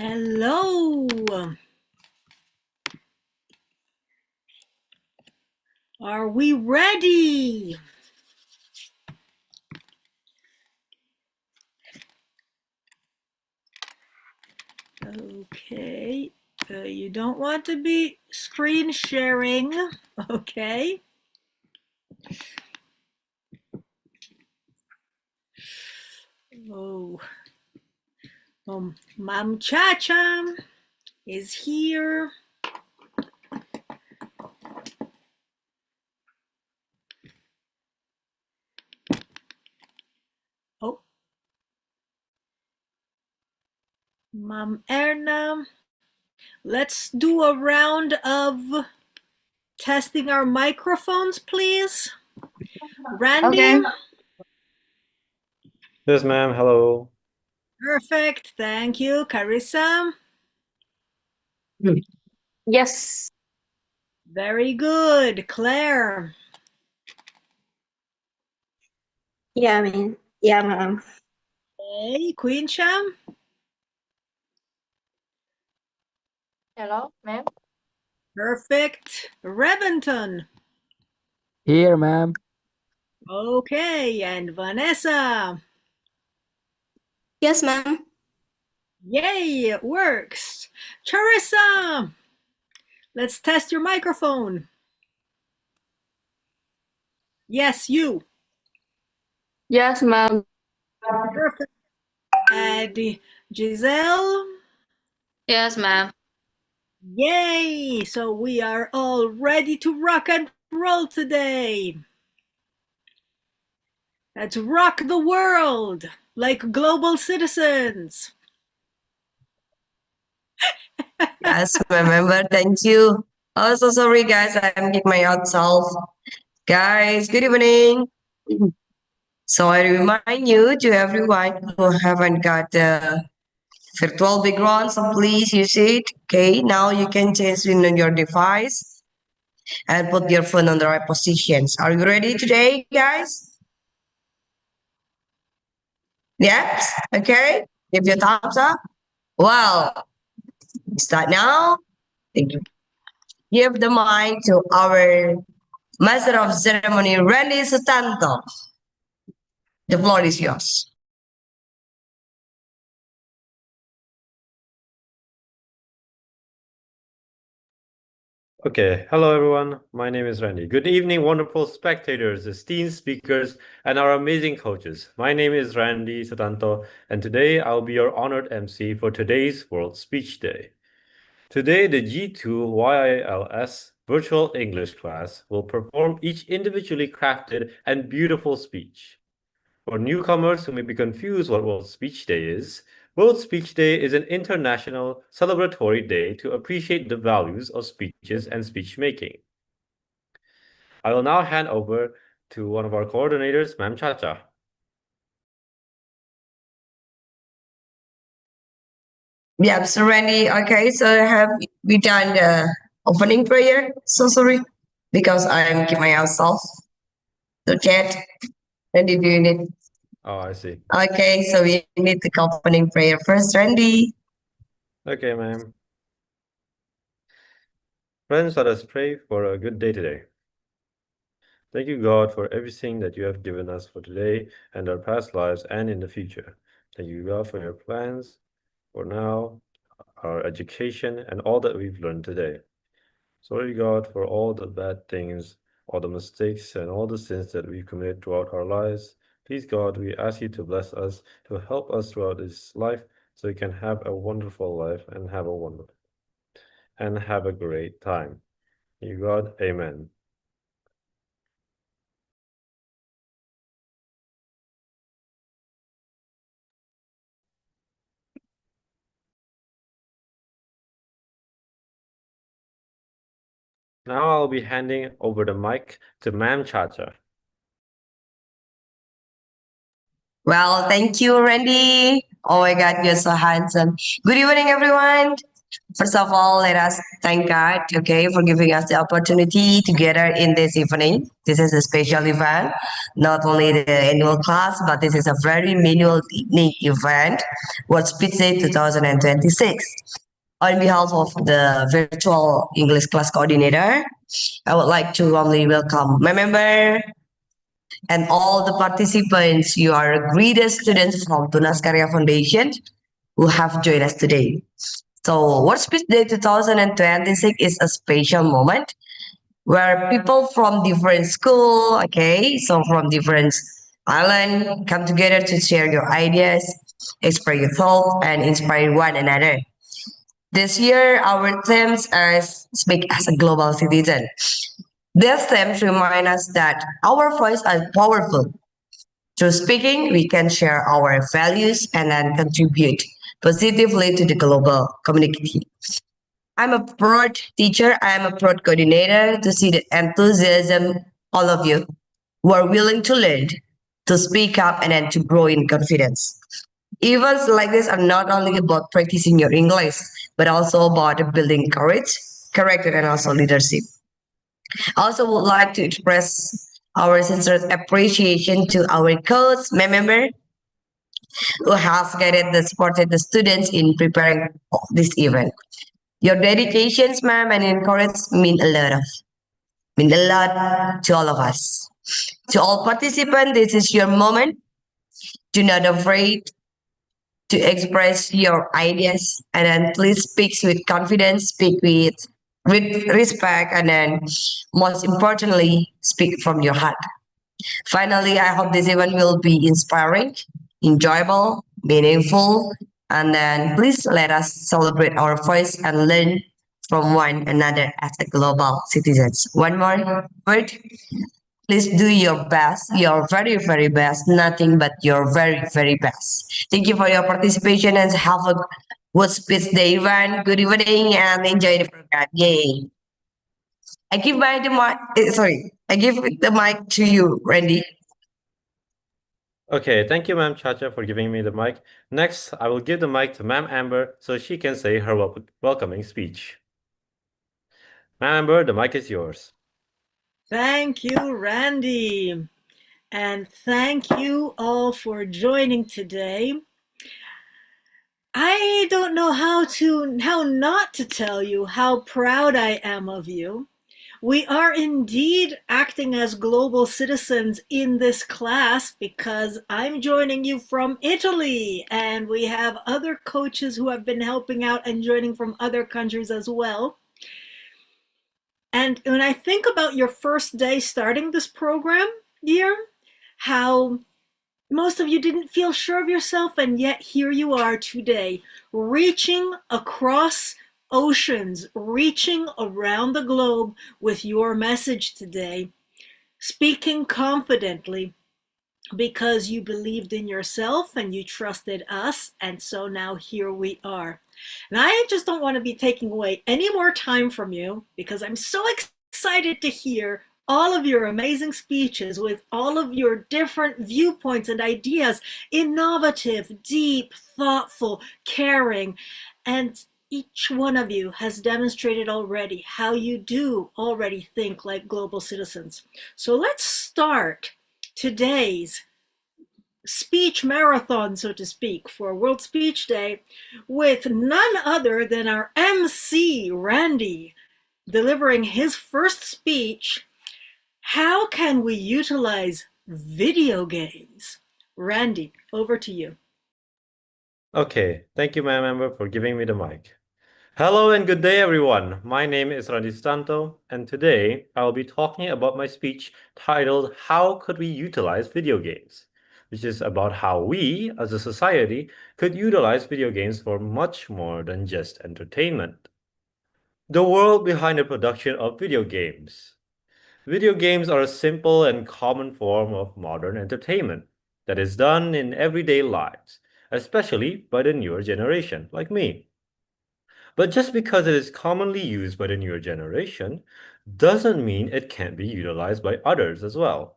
Hello. Are we ready? Okay. You don't want to be screen sharing. Okay. Oh. Mom Chacha is here. Oh. Mom Erna. Let's do a round of testing our microphones, please. Randy? Okay. Yes, ma'am. Hello. Perfect. Thank you. Carissa? Yes. Very good. Claire? Yeah, ma'am. Hey, Queen Cham? Hello, ma'am. Perfect. Reventon? Here, ma'am. Okay, and Vanessa? Yes, ma'am. Yay, it works. Charissa? Let's test your microphone. Yes, you. Yes, ma'am. Perfect. And Giselle? Yes, ma'am. Yay! So we are all ready to rock and roll today. Let's rock the world like global citizens. Yes, remember. Thank you. Oh, so sorry, guys. I'm getting my out self. Guys, good evening. So I remind you to everyone who haven't got the virtual background, so please use it. Okay, now you can change it on your device and put your phone on the right positions. Are you ready today, guys? Yes. Okay. Give your thumbs up. Well, start now. Thank you. Give the mic to our Master of Ceremony, Randy Sutanto. The floor is yours. Okay. Hello, everyone. My name is Randy. Good evening, wonderful spectators, esteemed speakers, and our amazing coaches. My name is Randy Satanto, and today I'll be your honored MC for today's World Speech Day. Today, the G2 YILS virtual English class will perform each individually crafted and beautiful speech. For newcomers who may be confused what World Speech Day is, World Speech Day is an international celebratory day to appreciate the values of speeches and speech making. I will now hand over to one of our coordinators, Ma'am Chacha. Yeah, so Randy, okay, so have we done the opening prayer? So sorry, because I'm keeping myself to chat. Randy, do you need? Oh, I see. Okay, so we need the opening prayer first, Randy. Okay, ma'am. Friends, let us pray for a good day today. Thank you, God, for everything that you have given us for today and our past lives and in the future. Thank you, God, for your plans for now, our education, and all that we've learned today. Sorry, God, for all the bad things, all the mistakes, and all the sins that we've committed throughout our lives. Please, God, we ask you to bless us, to help us throughout this life so we can have a wonderful life and have a great time. You, God, amen. Now I'll be handing over the mic to Ma'am Chacha. Well, thank you, Randy. Oh my God, you're so handsome. Good evening, everyone. First of all, let us thank God, okay, for giving us the opportunity together in this evening. This is a special event, not only the annual class, but this is a very meaningful evening event, World Speech Day 2026. On behalf of the virtual English class coordinator, I would like to warmly welcome my member and all the participants. You are greatest students from Tunas Karya Foundation who have joined us today. So, World Speech Day 2026 is a special moment where people from different school, okay, so from different island come together to share your ideas, express your thoughts, and inspire one another. This year, our themes are Speak as a Global Citizen. These themes remind us that our voices are powerful. Through speaking, we can share our values and then contribute positively to the global community. I'm a proud teacher, I'm a proud coordinator to see the enthusiasm, all of you who are willing to learn, to speak up, and then to grow in confidence. Events like this are not only about practicing your English, but also about building courage, character, and also leadership. I also would like to express our sincere appreciation to our coach, my member, who has guided and supported the students in preparing this event. Your dedications, ma'am, and encouragement mean a lot to all of us. To all participants, this is your moment. Do not afraid to express your ideas, and then please speak with confidence, speak with respect, and then most importantly, speak from your heart. Finally, I hope this event will be inspiring, enjoyable, meaningful, and then please let us celebrate our voice and learn from one another as a global citizens. One more word. Please do your best, your very, very best, nothing but your very, very best. Thank you for your participation and have a good speech day, everyone. Good evening and enjoy the program. Yay. I give the mic, I give the mic to you, Randy. Okay, thank you, Ma'am Chacha, for giving me the mic. Next, I will give the mic to Ma'am Amber so she can say her welcoming speech. Ma'am Amber, the mic is yours. Thank you, Randy. And thank you all for joining today. I don't know how not to tell you how proud I am of you. We are indeed acting as global citizens in this class because I'm joining you from Italy, and we have other coaches who have been helping out and joining from other countries as well. And when I think about your first day starting this program year, how most of you didn't feel sure of yourself, and yet here you are today, reaching across oceans, reaching around the globe with your message today, speaking confidently because you believed in yourself and you trusted us, and so now here we are. And I just don't want to be taking away any more time from you because I'm so excited to hear all of your amazing speeches with all of your different viewpoints and ideas, innovative, deep, thoughtful, caring, and each one of you has demonstrated already how you do already think like global citizens. So let's start today's speech marathon, so to speak, for World Speech Day with none other than our MC, Randy, delivering his first speech. How can we utilize video games? Randy, over to you. Okay, thank you, Ma'am Amber, for giving me the mic. Hello and good day, everyone. My name is Randy Stanto, and today I will be talking about my speech titled How Could We Utilize Video Games? Which is about how we, as a society, could utilize video games for much more than just entertainment. The world behind the production of video games. Video games are a simple and common form of modern entertainment that is done in everyday lives, especially by the newer generation, like me. But just because it is commonly used by the newer generation doesn't mean it can't be utilized by others as well.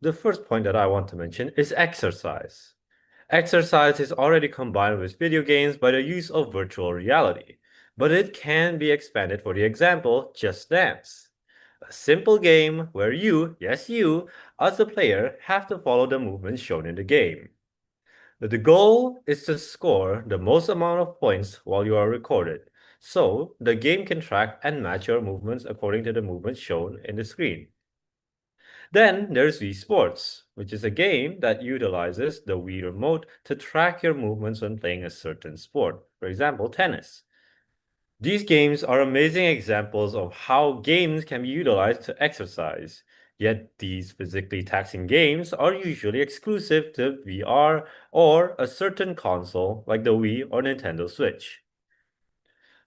The first point that I want to mention is exercise. Exercise is already combined with video games by the use of virtual reality, but it can be expanded for the example Just Dance. A simple game where you, yes you, as the player, have to follow the movements shown in the game. The goal is to score the most amount of points while you are recorded, so the game can track and match your movements according to the movements shown in the screen. Then there's Wii Sports, which is a game that utilizes the Wii remote to track your movements when playing a certain sport, for example, tennis. These games are amazing examples of how games can be utilized to exercise. Yet these physically taxing games are usually exclusive to VR or a certain console like the Wii or Nintendo Switch.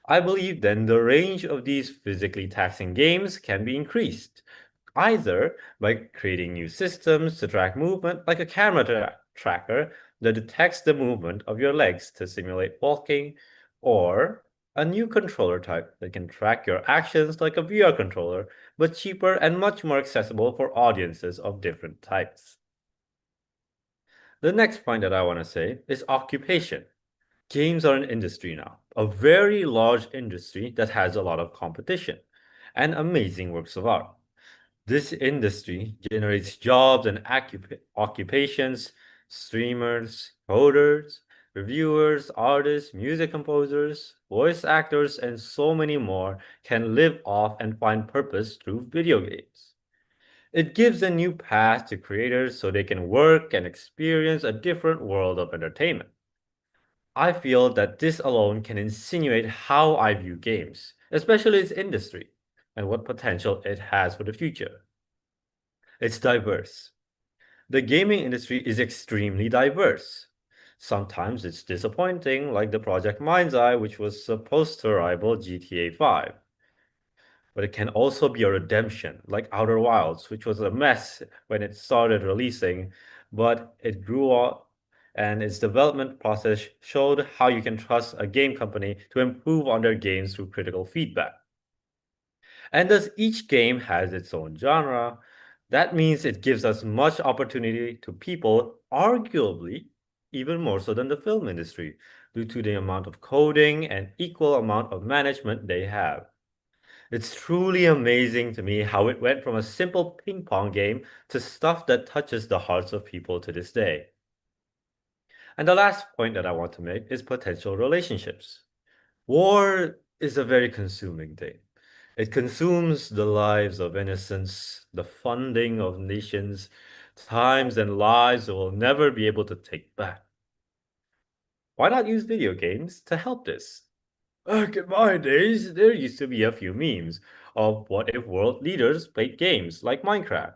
I believe then the range of these physically taxing games can be increased, either by creating new systems to track movement like a camera tracker that detects the movement of your legs to simulate walking, or a new controller type that can track your actions like a VR controller, but cheaper and much more accessible for audiences of different types. The next point that I want to say is occupation. Games are an industry now, a very large industry that has a lot of competition and amazing works of art. This industry generates jobs and occupations, streamers, coders, reviewers, artists, music composers, voice actors, and so many more can live off and find purpose through video games. It gives a new path to creators so they can work and experience a different world of entertainment. I feel that this alone can insinuate how I view games, especially its industry, and what potential it has for the future. It's diverse. The gaming industry is extremely diverse. Sometimes it's disappointing, like the Project Mind's Eye, which was supposed to rival GTA 5. But it can also be a redemption, like Outer Wilds, which was a mess when it started releasing, but it grew up and its development process showed how you can trust a game company to improve on their games through critical feedback. And as each game has its own genre, that means it gives us much opportunity to people, arguably even more so than the film industry, due to the amount of coding and equal amount of management they have. It's truly amazing to me how it went from a simple ping pong game to stuff that touches the hearts of people to this day. And the last point that I want to make is potential relationships. War is a very consuming thing. It consumes the lives of innocents, the funding of nations, times and lives that we'll never be able to take back. Why not use video games to help this? Back in my days, there used to be a few memes of what if world leaders played games like Minecraft.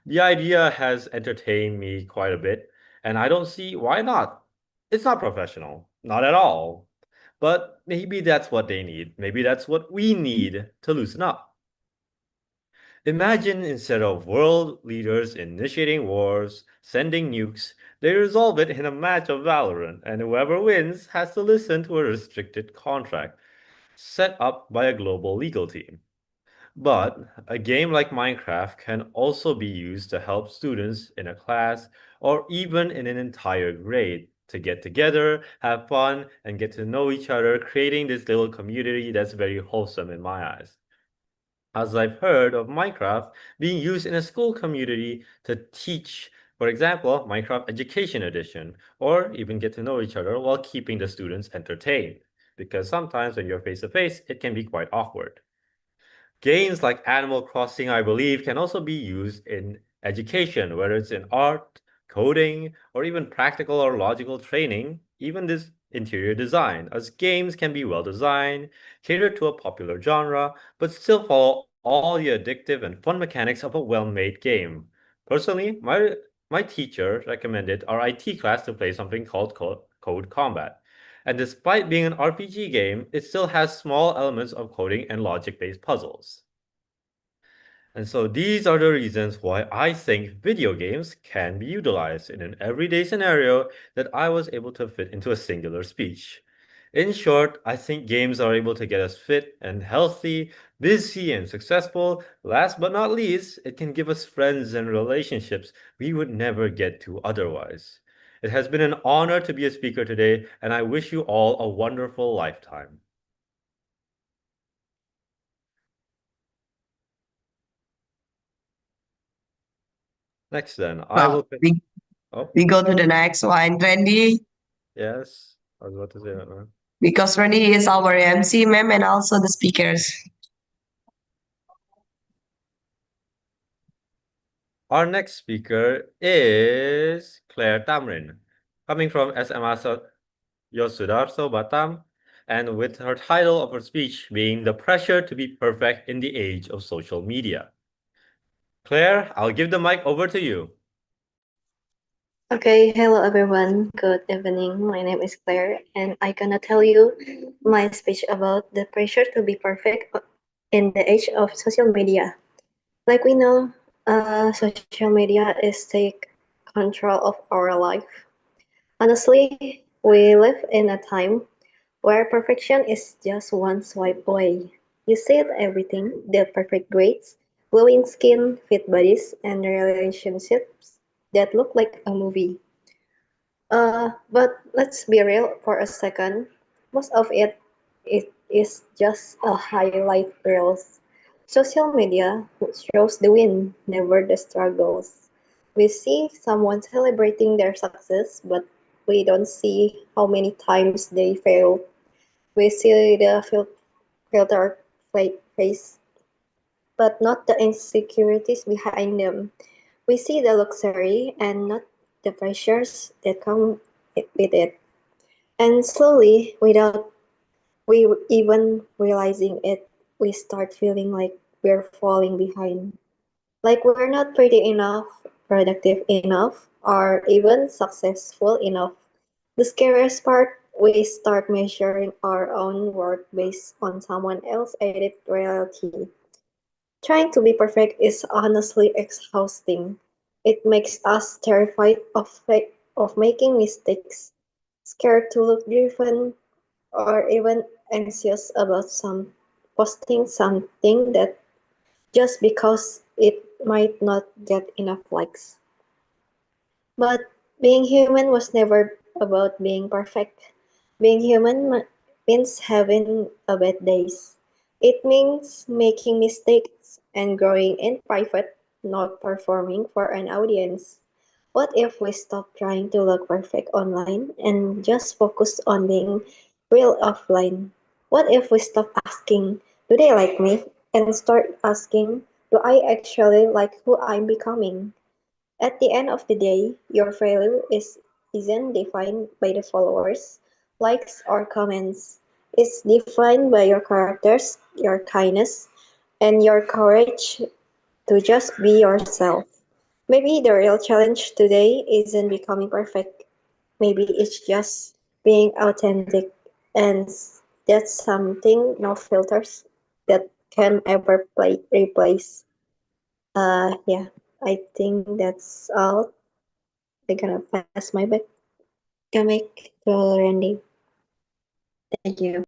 The idea has entertained me quite a bit, and I don't see why not. It's not professional, not at all. But maybe that's what they need. Maybe that's what we need to loosen up. Imagine instead of world leaders initiating wars, sending nukes, they resolve it in a match of Valorant, and whoever wins has to listen to a restricted contract set up by a global legal team. But a game like Minecraft can also be used to help students in a class or even in an entire grade to get together, have fun, and get to know each other, creating this little community that's very wholesome in my eyes. As I've heard of Minecraft being used in a school community to teach, for example, Minecraft Education Edition, or even get to know each other while keeping the students entertained. Because sometimes when you're face to face, it can be quite awkward. Games like Animal Crossing, I believe, can also be used in education, whether it's in art, coding, or even practical or logical training, even this interior design, as games can be well designed, cater to a popular genre, but still follow all the addictive and fun mechanics of a well-made game. Personally, my teacher recommended our IT class to play something called Code Combat. And despite being an RPG game, it still has small elements of coding and logic-based puzzles. And so these are the reasons why I think video games can be utilized in an everyday scenario that I was able to fit into a singular speech. In short, I think games are able to get us fit and healthy, busy and successful. Last but not least, it can give us friends and relationships we would never get to otherwise. It has been an honor to be a speaker today, and I wish you all a wonderful lifetime. Next then, I will... We go to the next one, Randy. Yes, I was about to say that, man. Because Randy is our MC, ma'am, and also the speakers. Our next speaker is Claire Tamrin, coming from SMA Yosudarso, Batam, and with her title of her speech being The Pressure to be Perfect in the Age of Social Media. Claire, I'll give the mic over to you. Okay, hello everyone. Good evening. My name is Claire, and I'm gonna tell you my speech about the pressure to be perfect in the age of social media. Like we know, social media is take control of our life. Honestly, we live in a time where perfection is just one swipe away. You see everything, the perfect grades, glowing skin, fit bodies, and relationships that look like a movie. But let's be real for a second. Most of it is just a highlight reels. Social media shows the win, never the struggles. We see someone celebrating their success, but we don't see how many times they failed. We see the filtered face, but not the insecurities behind them. We see the luxury and not the pressures that come with it. And slowly, without we even realizing it, we start feeling like we're falling behind. Like we're not pretty enough, productive enough, or even successful enough. The scariest part, we start measuring our own worth based on someone else's edit reality. Trying to be perfect is honestly exhausting. It makes us terrified of making mistakes, scared to look different, or even anxious about posting something that just because it might not get enough likes. But being human was never about being perfect. Being human means having a bad days. It means making mistakes and growing in private, not performing for an audience. What if we stop trying to look perfect online and just focus on being real offline? What if we stop asking, do they like me? And start asking, do I actually like who I'm becoming? At the end of the day, your value isn't defined by the followers, likes, or comments. It's defined by your characters, your kindness, and your courage to just be yourself. Maybe the real challenge today isn't becoming perfect. Maybe it's just being authentic, and that's something no filters that can ever replace. Yeah, I think that's all. I'm gonna pass my mic to Randy. Thank you.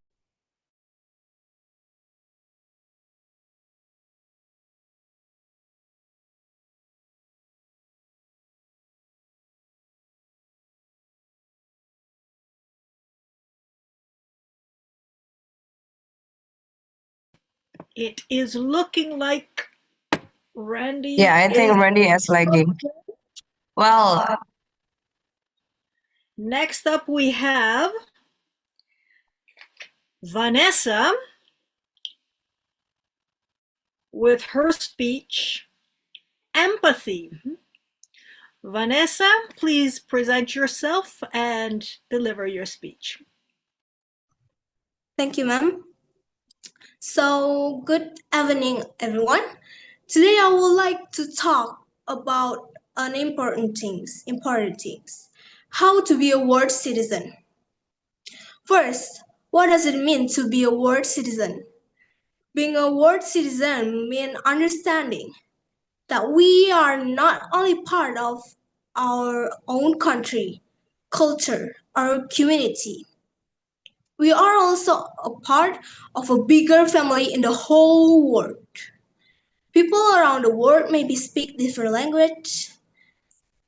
It is looking like Randy Yeah, I think is... Randy is lagging. Well, Next up we have Vanessa with her speech, Empathy. Vanessa, please present yourself and deliver your speech. Thank you, ma'am. So, good evening, everyone. Today, I would like to talk about an important things. How to be a world citizen. First, what does it mean to be a world citizen? Being a world citizen means understanding that we are not only part of our own country, culture, or community. We are also a part of a bigger family in the whole world. People around the world maybe speak different language,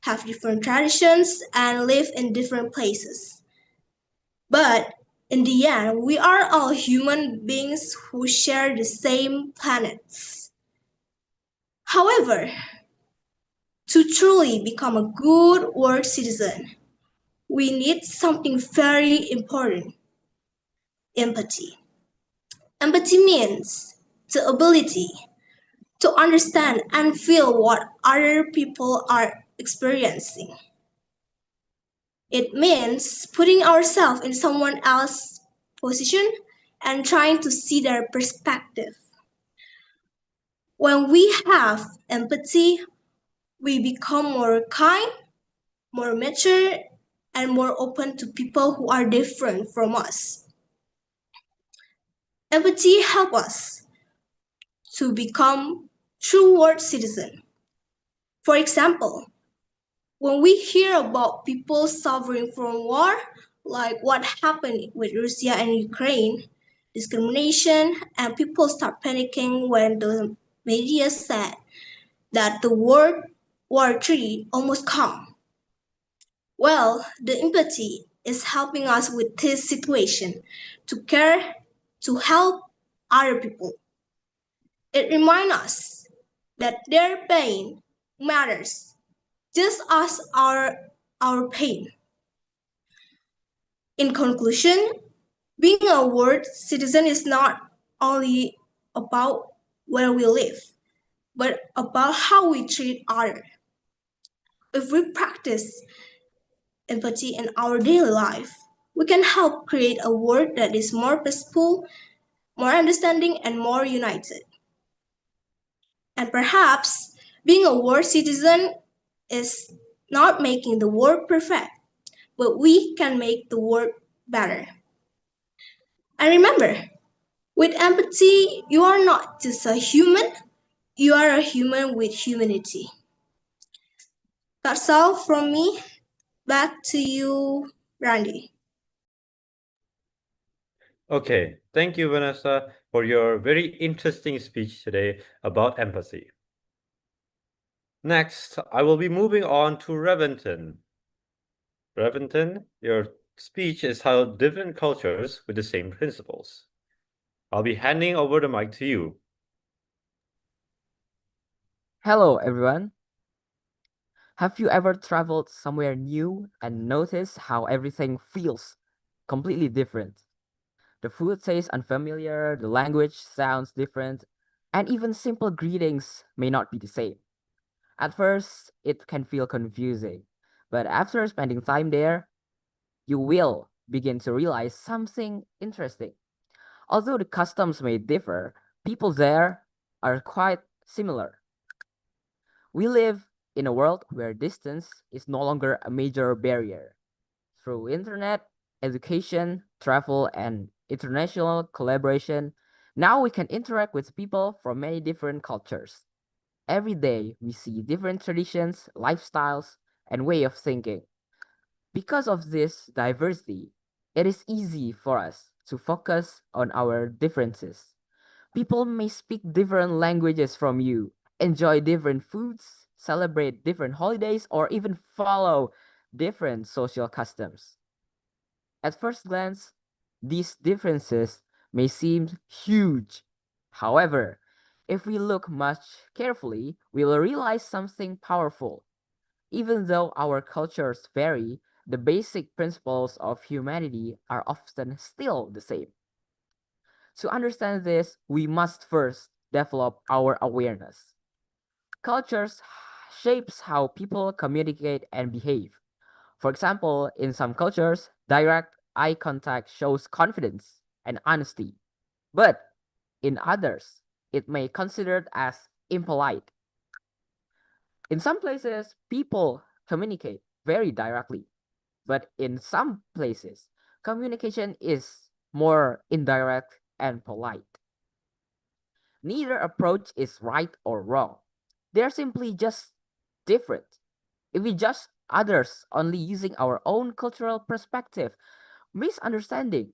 have different traditions, and live in different places. But in the end, we are all human beings who share the same planets. However, to truly become a good world citizen, we need something very important: empathy. Empathy means the ability to understand and feel what other people are experiencing. It means putting ourselves in someone else's position and trying to see their perspective. When we have empathy, we become more kind, more mature, and more open to people who are different from us. Empathy helps us to become true world citizens. For example, when we hear about people suffering from war, like what happened with Russia and Ukraine, discrimination, and people start panicking when the media said that the word War 3 almost come. Well, the empathy is helping us with this situation to care, to help other people. It reminds us that their pain matters just as our pain. In conclusion, being a world citizen is not only about where we live, but about how we treat others. If we practice empathy in our daily life, we can help create a world that is more peaceful, more understanding, and more united. And perhaps being a world citizen is not making the world perfect, but we can make the world better. And remember, with empathy, you are not just a human, you are a human with humanity. That's all from me. Back to you, Randy. Okay, thank you, Vanessa, for your very interesting speech today about empathy. Next, I will be moving on to Reventon. Reventon, your speech is how different cultures with the same principles. I'll be handing over the mic to you. Hello, everyone. Have you ever traveled somewhere new and noticed how everything feels completely different? The food tastes unfamiliar, the language sounds different, and even simple greetings may not be the same. At first, it can feel confusing, but after spending time there, you will begin to realize something interesting. Although the customs may differ, people there are quite similar. We live in a world where distance is no longer a major barrier. Through internet, education, travel, and international collaboration, now we can interact with people from many different cultures. Every day, we see different traditions, lifestyles, and way of thinking. Because of this diversity, it is easy for us to focus on our differences. People may speak different languages from you, enjoy different foods, celebrate different holidays, or even follow different social customs. At first glance, these differences may seem huge. However, if we look much carefully, we will realize something powerful. Even though our cultures vary, the basic principles of humanity are often still the same. To understand this, we must first develop our awareness. Cultures shapes how people communicate and behave. For example, in some cultures, direct eye contact shows confidence and honesty. But in others, it may be considered as impolite. In some places, people communicate very directly, but in some places, communication is more indirect and polite. Neither approach is right or wrong. They're simply just different. If we judge others only using our own cultural perspective, misunderstanding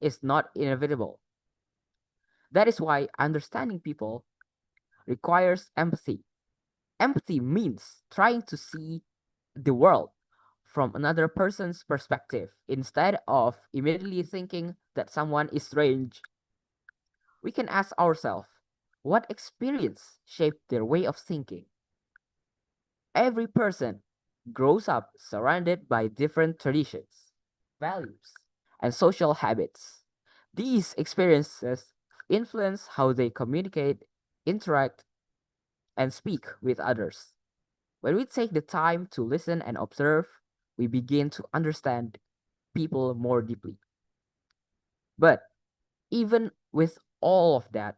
is not inevitable. That is why understanding people requires empathy. Empathy means trying to see the world from another person's perspective instead of immediately thinking that someone is strange. We can ask ourselves, what experience shaped their way of thinking? Every person grows up surrounded by different traditions, values, and social habits. These experiences influence how they communicate, interact, and speak with others. When we take the time to listen and observe, we begin to understand people more deeply. But even with all of that,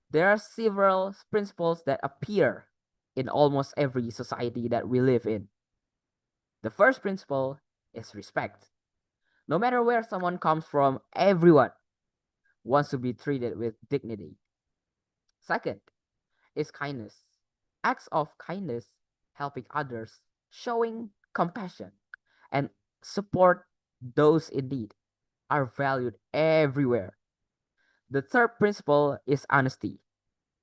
there are several principles that appear in almost every society that we live in. The first principle is respect. No matter where someone comes from, everyone wants to be treated with dignity. Second is kindness. Acts of kindness, helping others, showing compassion, and support those in need are valued everywhere. The third principle is honesty.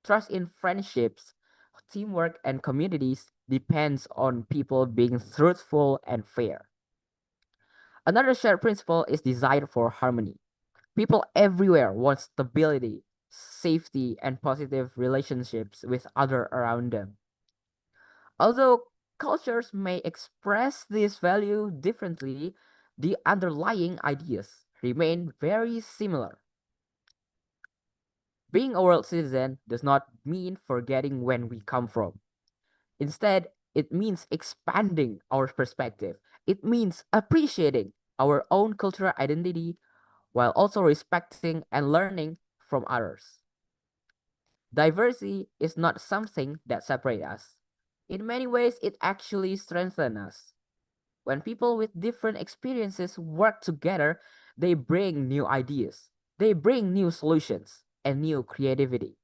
Trust in friendships, teamwork, and communities depends on people being truthful and fair. Another shared principle is desire for harmony. People everywhere want stability, safety, and positive relationships with others around them. Although cultures may express this value differently, the underlying ideas remain very similar. Being a world citizen does not mean forgetting where we come from. Instead, it means expanding our perspective. It means appreciating our own cultural identity while also respecting and learning from others. Diversity is not something that separates us. In many ways, it actually strengthens us. When people with different experiences work together, they bring new ideas, they bring new solutions, and new creativity.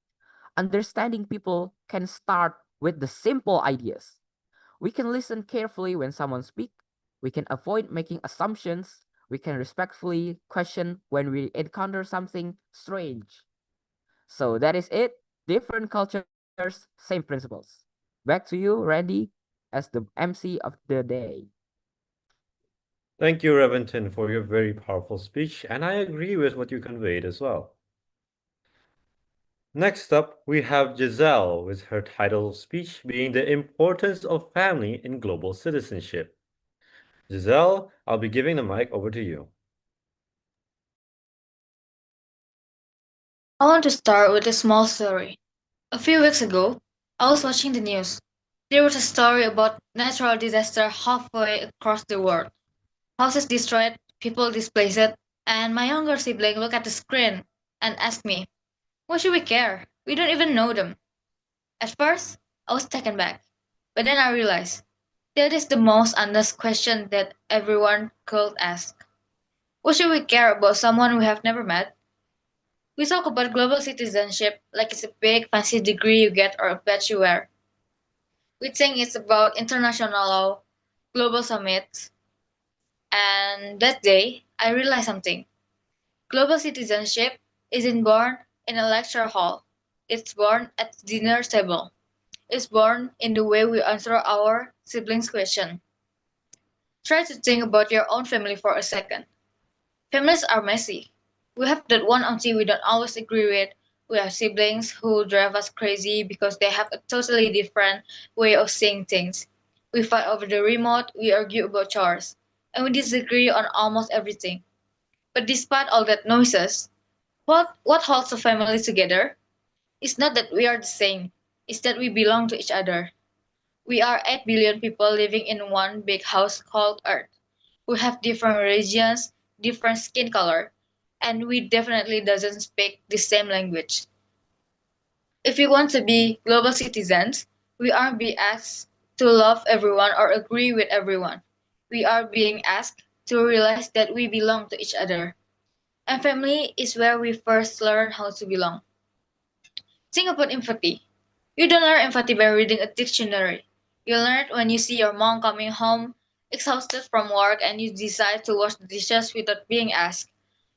Understanding people can start with the simple ideas. We can listen carefully when someone speaks. We can avoid making assumptions. We can respectfully question when we encounter something strange. So that is it. Different cultures, same principles. Back to you, Randy, as the MC of the day. Thank you, Reventon, for your very powerful speech, and I agree with what you conveyed as well. Next up, we have Giselle with her title speech being The Importance of Family in Global Citizenship. Giselle, I'll be giving the mic over to you. I want to start with a small story. A few weeks ago, I was watching the news. There was a story about natural disaster halfway across the world. Houses destroyed, people displaced, and my younger sibling looked at the screen and asked me, why should we care? We don't even know them. At first, I was taken back, but then I realized that is the most honest question that everyone could ask. Why should we care about someone we have never met? We talk about global citizenship like it's a big fancy degree you get or a badge you wear. We think it's about international law, global summits, and that day I realized something. Global citizenship isn't born in a lecture hall. It's born at the dinner table. It's born in the way we answer our siblings' question. Try to think about your own family for a second. Families are messy. We have that one auntie we don't always agree with. We have siblings who drive us crazy because they have a totally different way of seeing things. We fight over the remote, we argue about chores, and we disagree on almost everything. But despite all that noises, what holds a family together? It's not that we are the same, it's that we belong to each other. We are 8 billion people living in one big house called Earth. We have different religions, different skin color, and we definitely doesn't speak the same language. If we want to be global citizens, we aren't being asked to love everyone or agree with everyone. We are being asked to realize that we belong to each other. And family is where we first learn how to belong. Think about empathy. You don't learn empathy by reading a dictionary. You learn it when you see your mom coming home exhausted from work and you decide to wash the dishes without being asked.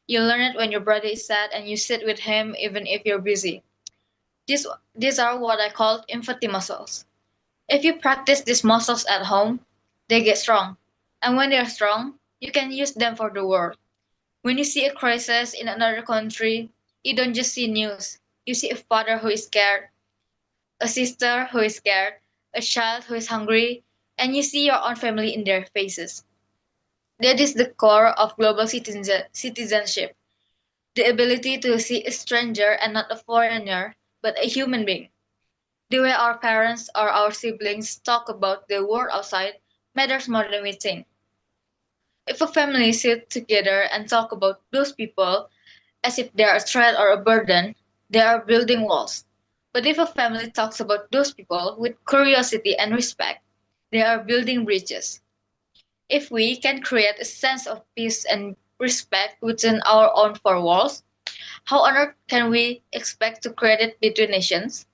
You learn it when your brother is sad and you sit with him even if you're busy. These are what I call empathy muscles. If you practice these muscles at home, they get strong. And when they are strong, you can use them for the world. When you see a crisis in another country, you don't just see news. You see a father who is scared, a sister who is scared, a child who is hungry, and you see your own family in their faces. That is the core of global citizenship, the ability to see a stranger and not a foreigner, but a human being. The way our parents or our siblings talk about the world outside matters more than we think. If a family sits together and talk about those people as if they are a threat or a burden, they are building walls. But if a family talks about those people with curiosity and respect, they are building bridges. If we can create a sense of peace and respect within our own four walls, how on earth can we expect to create it between nations?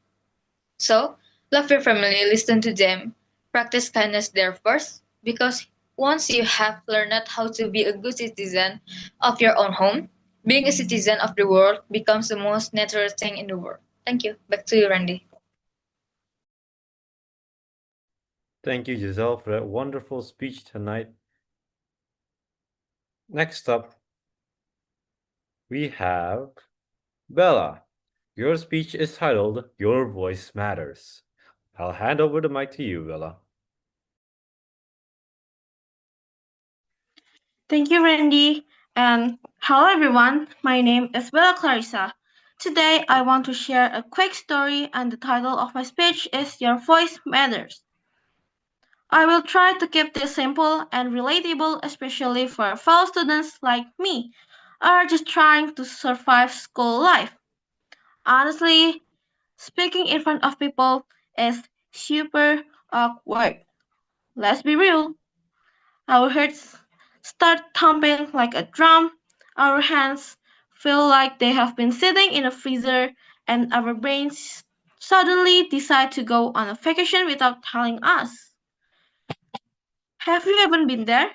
So, love your family, listen to them, practice kindness there first, because once you have learned how to be a good citizen of your own home, being a citizen of the world becomes the most natural thing in the world. Thank you. Back to you, Randy. Thank you, Giselle, for that wonderful speech tonight. Next up, we have Bella. Your speech is titled Your Voice Matters. I'll hand over the mic to you, Bella. Thank you, Randy. And hello, everyone. My name is Bella Clarissa. Today, I want to share a quick story, and the title of my speech is Your Voice Matters. I will try to keep this simple and relatable, especially for fellow students like me, are just trying to survive school life. Honestly, speaking in front of people is super awkward. Let's be real. Our hearts start thumping like a drum, our hands feel like they have been sitting in a freezer, and our brains suddenly decide to go on a vacation without telling us. Have you ever been there?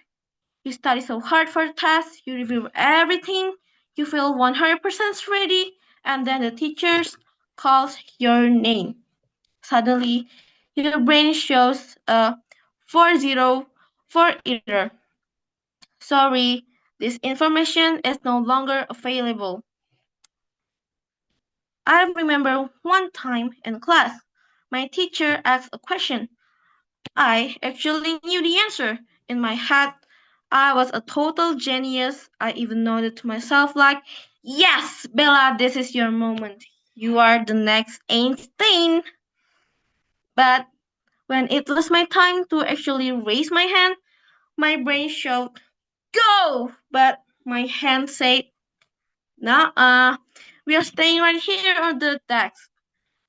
You study so hard for the test, you review everything, you feel 100% ready, and then the teacher calls your name. Suddenly, your brain shows a 404 error. Sorry, this information is no longer available. I remember one time in class, my teacher asked a question. I actually knew the answer. In my head, I was a total genius. I even nodded to myself like, yes, Bella, this is your moment. You are the next Einstein. But when it was my time to actually raise my hand, my brain showed, go! But my hand said, nah, we are staying right here on the desk.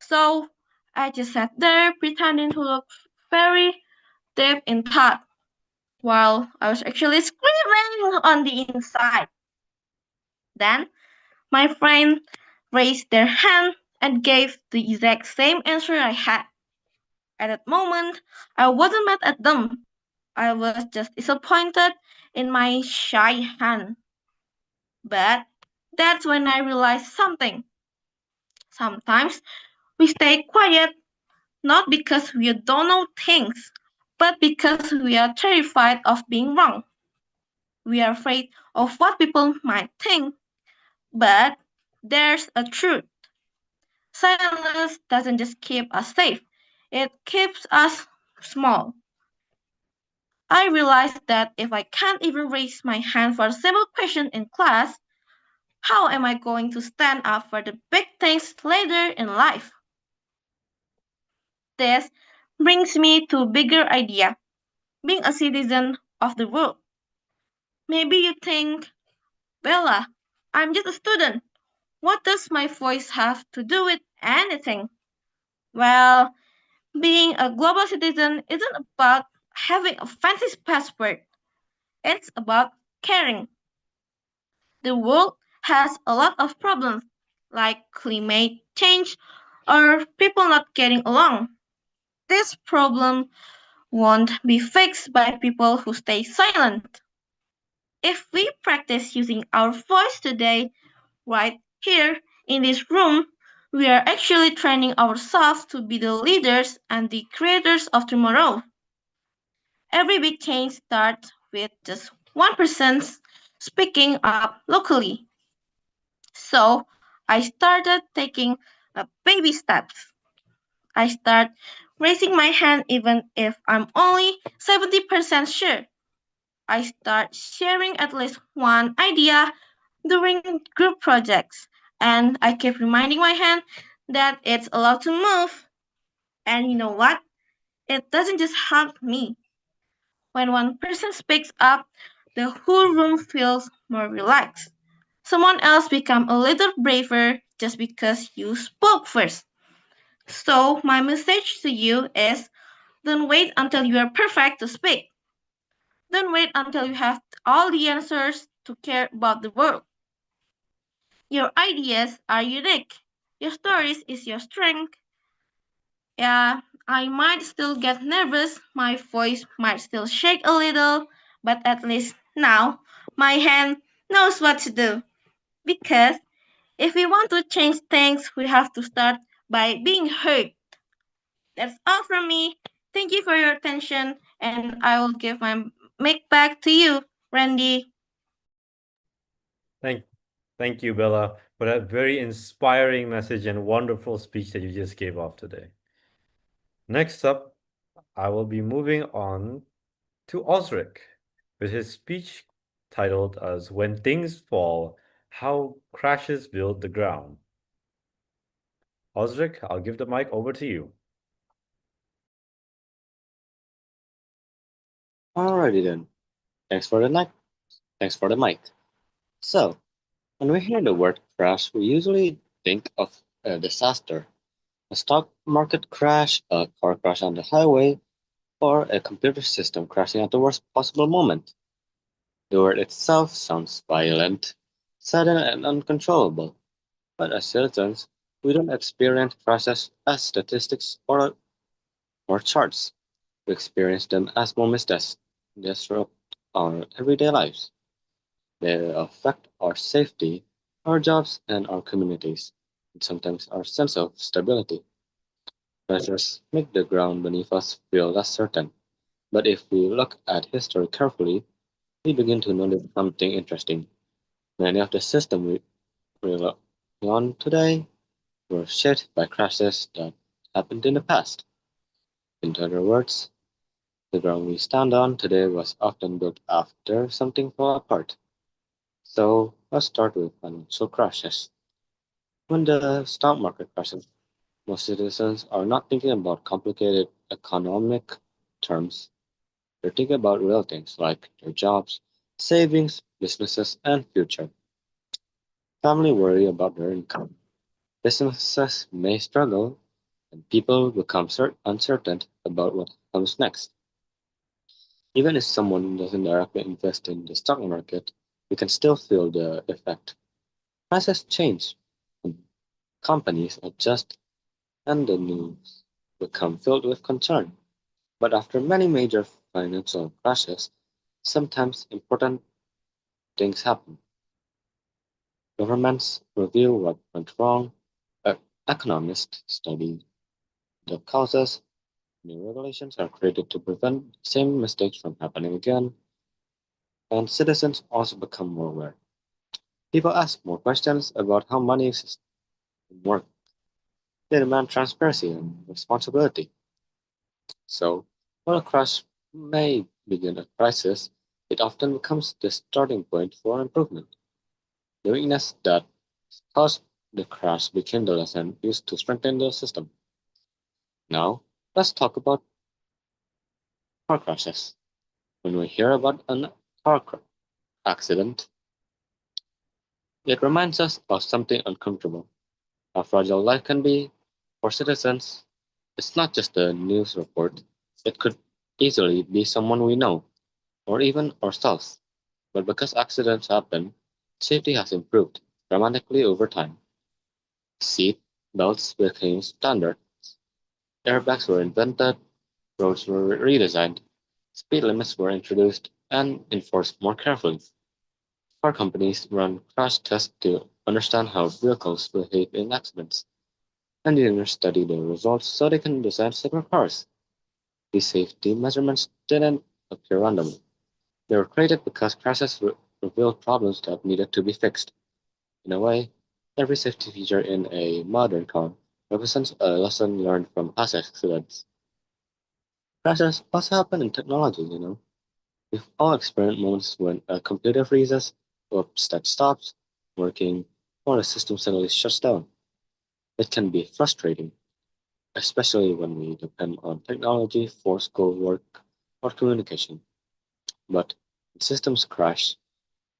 So I just sat there pretending to look very deep in thought while I was actually screaming on the inside. Then my friend raised their hand and gave the exact same answer I had. At that moment, I wasn't mad at them. I was just disappointed in my shy hand. But that's when I realized something. Sometimes we stay quiet not because we don't know things, but because we are terrified of being wrong. We are afraid of what people might think. But there's a truth. Silence doesn't just keep us safe, it keeps us small. I realized that if I can't even raise my hand for a simple question in class, how am I going to stand up for the big things later in life? This brings me to a bigger idea, being a citizen of the world. Maybe you think, Bella, I'm just a student. What does my voice have to do with anything? Well, being a global citizen isn't about having a fancy passport. It's about caring. The world has a lot of problems, like climate change or people not getting along. This problem won't be fixed by people who stay silent. If we practice using our voice today, right here in this room, We are actually training ourselves to be the leaders and the creators of tomorrow. Every big change starts with just one person speaking up locally. So I started taking baby steps. I start raising my hand even if I'm only 70% sure. I start sharing at least one idea during group projects, and I keep reminding my hand that it's allowed to move. And you know what? It doesn't just help me. When one person speaks up, the whole room feels more relaxed. Someone else becomes a little braver just because you spoke first. So my message to you is don't wait until you are perfect to speak. Don't wait until you have all the answers to care about the world. Your ideas are unique. Your stories is your strength. Yeah, I might still get nervous, my voice might still shake a little, but at least now my hand knows what to do. Because if we want to change things, we have to start by being heard. That's all from me. Thank you for your attention, and I will give my mic back to you, Randy. Thank, thank you, Bella, for that very inspiring message and wonderful speech that you just gave off today. Next up, I will be moving on to Osric with his speech titled as When Things Fall, How Crashes Build the Ground. Osric, I'll give the mic over to you. Alrighty then. Thanks for the mic. Thanks for the mic. So, when we hear the word crash, we usually think of a disaster, a stock market crash, a car crash on the highway, or a computer system crashing at the worst possible moment. The word itself sounds violent, sudden, and uncontrollable, but as citizens, we don't experience crashes as statistics or charts. We experience them as moments that disrupt our everyday lives. They affect our safety, our jobs, and our communities, and sometimes our sense of stability. Pressures make the ground beneath us feel less certain. But if we look at history carefully, we begin to notice something interesting. Many of the systems we rely on today were shaped by crashes that happened in the past. In other words, the ground we stand on today was often built after something fell apart. So let's start with financial crashes. When the stock market crashes, most citizens are not thinking about complicated economic terms. They're thinking about real things like their jobs, savings, businesses, and future. Family worry about their income. Businesses may struggle, and people become uncertain about what comes next. Even if someone doesn't directly invest in the stock market, we can still feel the effect. Prices change, and companies adjust, and the news become filled with concern. But after many major financial crashes, sometimes important things happen. Governments review what went wrong, economists study the causes, new regulations are created to prevent the same mistakes from happening again, and citizens also become more aware. People ask more questions about how money systems work. They demand transparency and responsibility. So, while a crash may begin a crisis, it often becomes the starting point for improvement. The weakness that caused the crash became the lesson used to strengthen the system. Now, let's talk about car crashes. When we hear about an accident, it reminds us of something uncomfortable, how fragile life can be. For citizens, it's not just a news report, it could easily be someone we know, or even ourselves. But because accidents happen, safety has improved dramatically over time. Seat belts became standard, airbags were invented, roads were redesigned, speed limits were introduced and enforced more carefully. Car companies run crash tests to understand how vehicles behave in accidents. Engineers study the results so they can design safer cars. These safety measurements didn't appear randomly. They were created because crashes revealed problems that needed to be fixed. In a way, every safety feature in a modern car represents a lesson learned from past accidents. Crashes also happen in technology, We've all experienced moments when a computer freezes, or that stops working, or a system suddenly shuts down. It can be frustrating, especially when we depend on technology for schoolwork or communication. But when systems crash,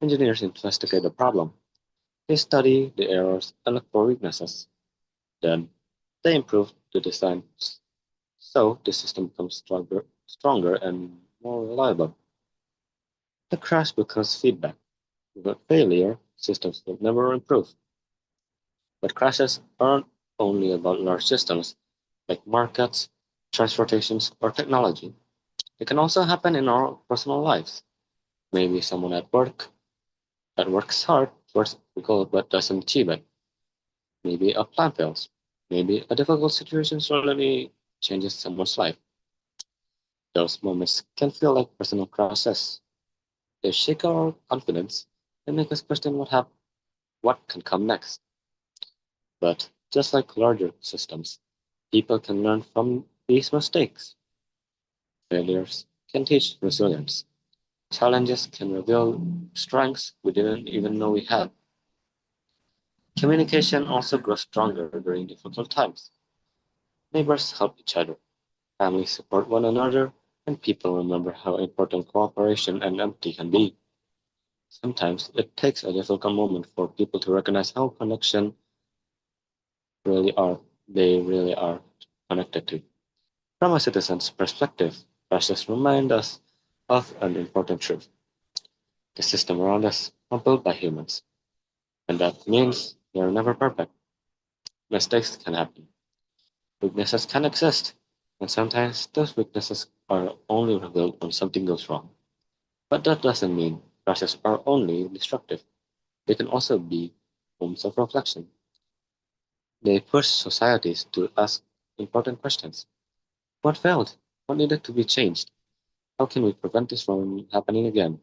engineers investigate the problem. They study the errors and look for weaknesses. Then they improve the design so the system becomes stronger and more reliable. The crash becomes feedback. Without failure, systems will never improve. But crashes aren't only about large systems like markets, transportations, or technology. They can also happen in our personal lives. Maybe someone at work that works hard towards a goal but doesn't achieve it. Maybe a plan fails. Maybe a difficult situation suddenly changes someone's life. Those moments can feel like personal crashes. They shake our confidence and make us question what can come next. But just like larger systems, people can learn from these mistakes. Failures can teach resilience. Challenges can reveal strengths we didn't even know we had. Communication also grows stronger during difficult times. Neighbors help each other, families support one another, and people remember how important cooperation and empathy can be. Sometimes it takes a difficult moment for people to recognize how really are they really are connected to. From a citizen's perspective, crashes remind us of an important truth. The system around us are built by humans, and that means they are never perfect. Mistakes can happen, weaknesses can exist, and sometimes those weaknesses are only revealed when something goes wrong. But that doesn't mean crashes are only destructive. They can also be moments of reflection. They push societies to ask important questions. What failed? What needed to be changed? How can we prevent this from happening again?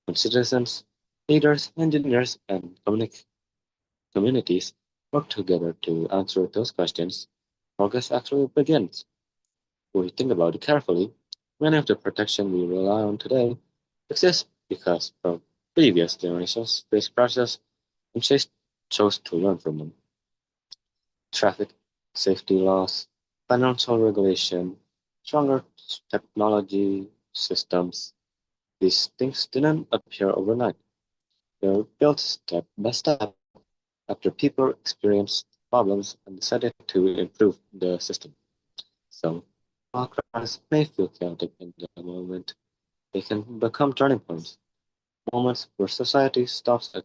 When citizens, leaders, engineers, and communities work together to answer those questions, progress actually begins. When we think about it carefully, many of the protection we rely on today exist because previous generations faced crashes and chose to learn from them. Traffic safety laws, financial regulation, stronger technology systems. These things didn't appear overnight. They were built step by step after people experienced problems and decided to improve the system. So, while crashes may feel chaotic in the moment, they can become turning points, moments where society stops and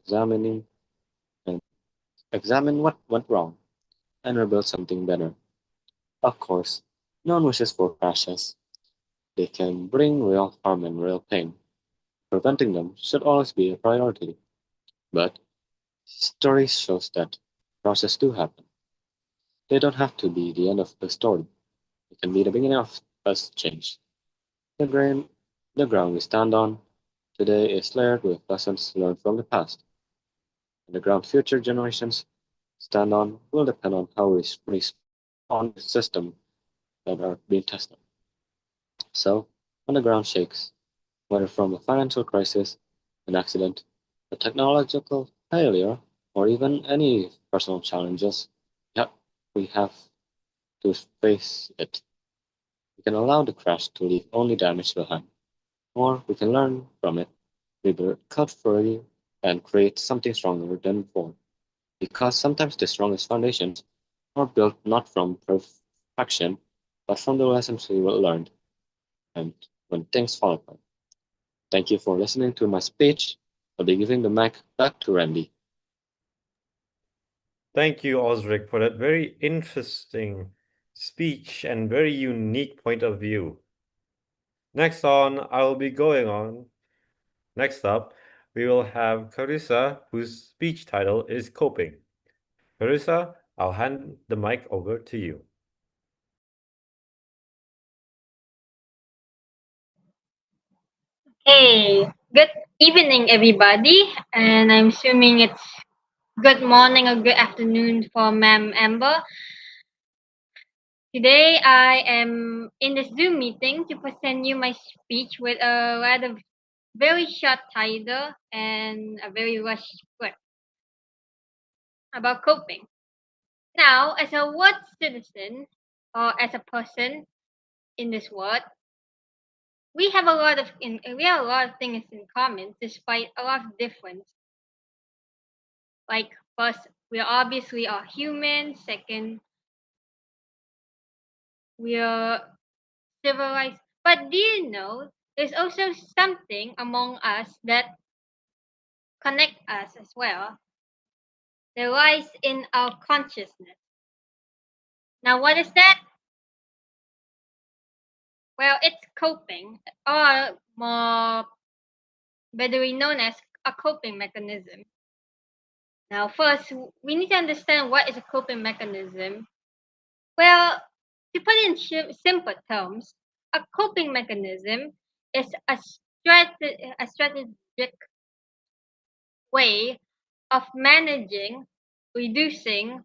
examine what went wrong and rebuild something better. Of course, no one wishes for crashes. They can bring real harm and real pain. Preventing them should always be a priority. But history shows that crashes do happen. They don't have to be the end of the story. It can be the beginning of us change. The ground, the ground we stand on today is layered with lessons learned from the past, and the ground future generations stand on will depend on how we respond to systems that are being tested. So, when the ground shakes, whether from a financial crisis, an accident, a technological failure, or even any personal challenges, yeah, we have to face it. We can allow the crash to leave only damage behind, or we can learn from it, rebuild carefully, and create something stronger than before. Because sometimes the strongest foundations are built not from perfection, but from the lessons we will learn and when things fall apart. Thank you for listening to my speech. I'll be giving the mic back to Randy. Thank you, Osric, for that very interesting speech and very unique point of view. Next up, we will have Carissa, whose speech title is Coping. Carissa, I'll hand the mic over to you. Hey, good evening, everybody. And I'm assuming it's good morning or good afternoon for Ma'am Amber. Today, I am in this Zoom meeting to present you my speech with a rather very short title and a very rushed script about coping. Now, as a world citizen or as a person in this world, we have we have a lot of things in common despite a lot of difference. Like first, we obviously are human. Second, we are civilized. But do you know there's also something among us that connect us as well? That lies in our consciousness. Now, what is that? Well, it's coping, or more better known as a coping mechanism. Now, first, we need to understand what is a coping mechanism. Well, to put it in simple terms, a coping mechanism is a strategic way of managing, reducing,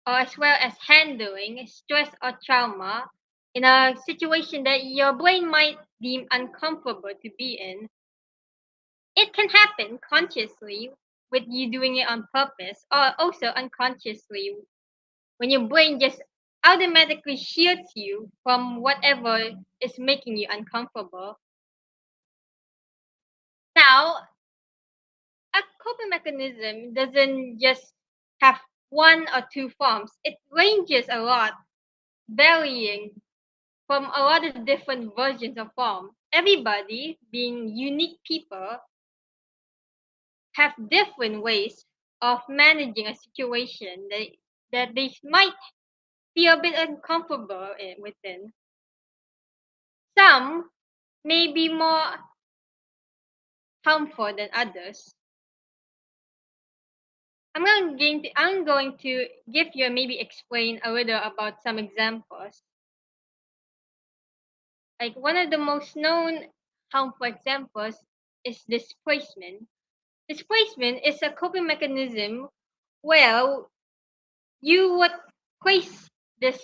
or as well as handling stress or trauma in a situation that your brain might deem uncomfortable to be in. It can happen consciously with you doing it on purpose or also unconsciously when your brain just automatically shields you from whatever is making you uncomfortable. Now, a coping mechanism doesn't just have one or two forms, it ranges a lot, varying from a lot of different versions of form. Everybody, being unique people, have different ways of managing a situation that they might feel a bit uncomfortable within. Some may be more harmful than others. I'm going to give you and maybe explain a little about some examples. Like one of the most known harmful examples is displacement. Displacement is a coping mechanism where you would place this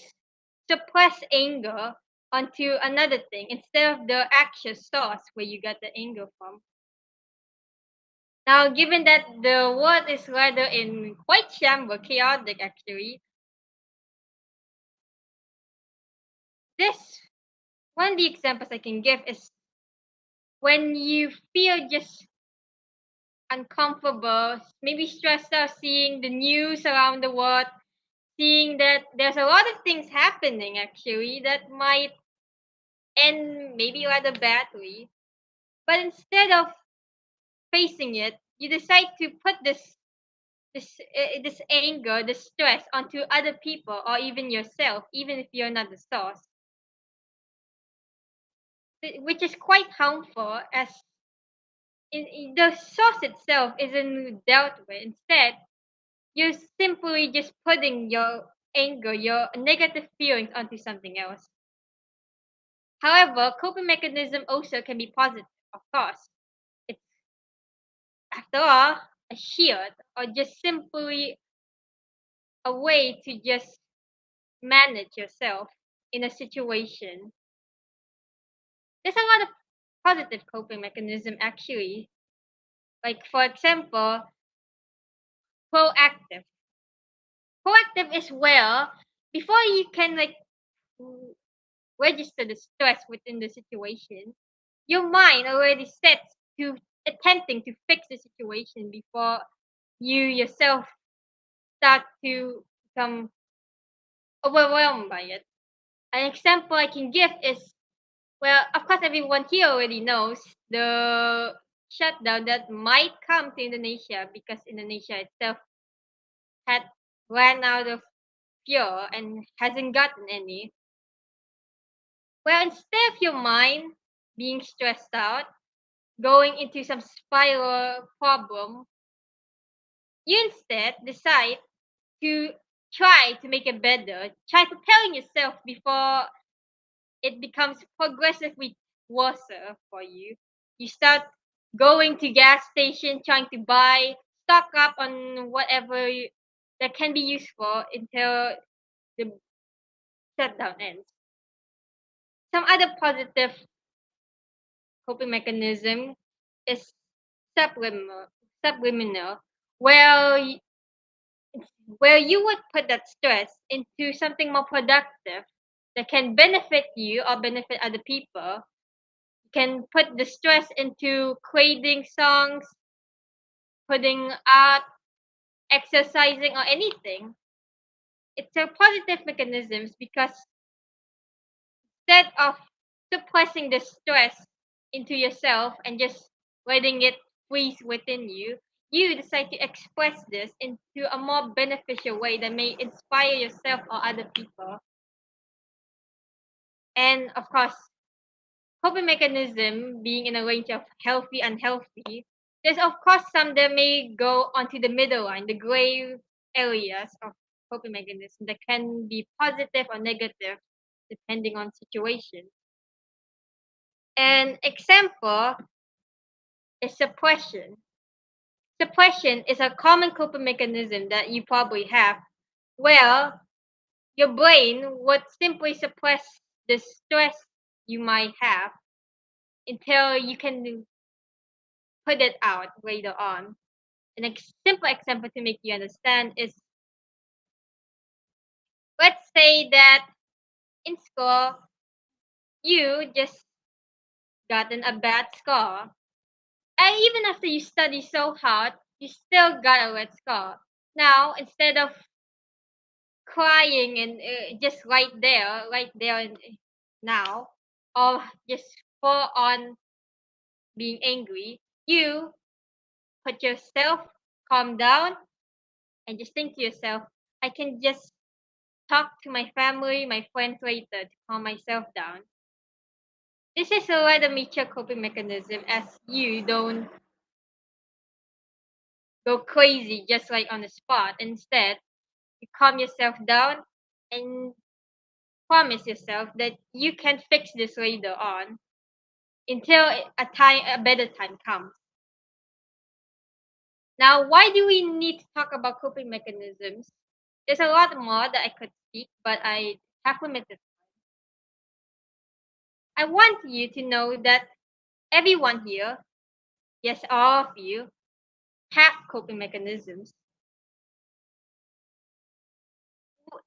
suppressed anger onto another thing instead of the actual source where you got the anger from. Now, given that the world is rather in quite shambles, chaotic actually, this one of the examples I can give is when you feel just uncomfortable, maybe stressed out seeing the news around the world, seeing that there's a lot of things happening actually that might end maybe rather badly. But instead of facing it, you decide to put this anger, this stress onto other people or even yourself, even if you're not the source, which is quite harmful as the source itself isn't dealt with. Instead, you're simply just putting your anger, your negative feelings onto something else. However, coping mechanism also can be positive, of course. It's after all a shield or just simply a way to just manage yourself in a situation. There's a lot of positive coping mechanism actually. Like for example, proactive. Proactive is where before you can register the stress within the situation, your mind already sets to attempting to fix the situation before you yourself start to become overwhelmed by it. An example I can give is, well, of course, everyone here already knows the shutdown that might come to Indonesia because Indonesia itself had ran out of fuel and hasn't gotten any. Well, instead of your mind being stressed out, going into some spiral problem, you instead decide to try to make it better. Try preparing yourself before it becomes progressively worse for you. You start going to gas station trying to buy, stock up on whatever that can be useful until the shutdown ends. Some other positive coping mechanism is subliminal, where where you would put that stress into something more productive that can benefit you or benefit other people. You can put the stress into creating songs, putting art, exercising, or anything. It's a positive mechanisms because instead of suppressing the stress into yourself and just letting it freeze within you, you decide to express this into a more beneficial way that may inspire yourself or other people. And of course, coping mechanism being in a range of healthy, unhealthy, there's of course some that may go onto the middle line, the gray areas of coping mechanism that can be positive or negative depending on situation. An example is suppression. Suppression is a common coping mechanism that you probably have. Well, your brain would simply suppress the stress you might have until you can put it out later on. An simple example to make you understand is, let's say that in school you just gotten a bad score, and even after you study so hard, you still got a red score. Now, instead of crying and just right there and now, or just fall on being angry, you put yourself, calm down, and just think to yourself, I can just talk to my family, my friends later to calm myself down. This is a rather mature coping mechanism as you don't go crazy just like on the spot. Instead, you calm yourself down and promise yourself that you can fix this later on until a better time comes. Now, why do we need to talk about coping mechanisms? There's a lot more that I could speak, but I have limited. I want you to know that everyone here, yes, all of you, have coping mechanisms.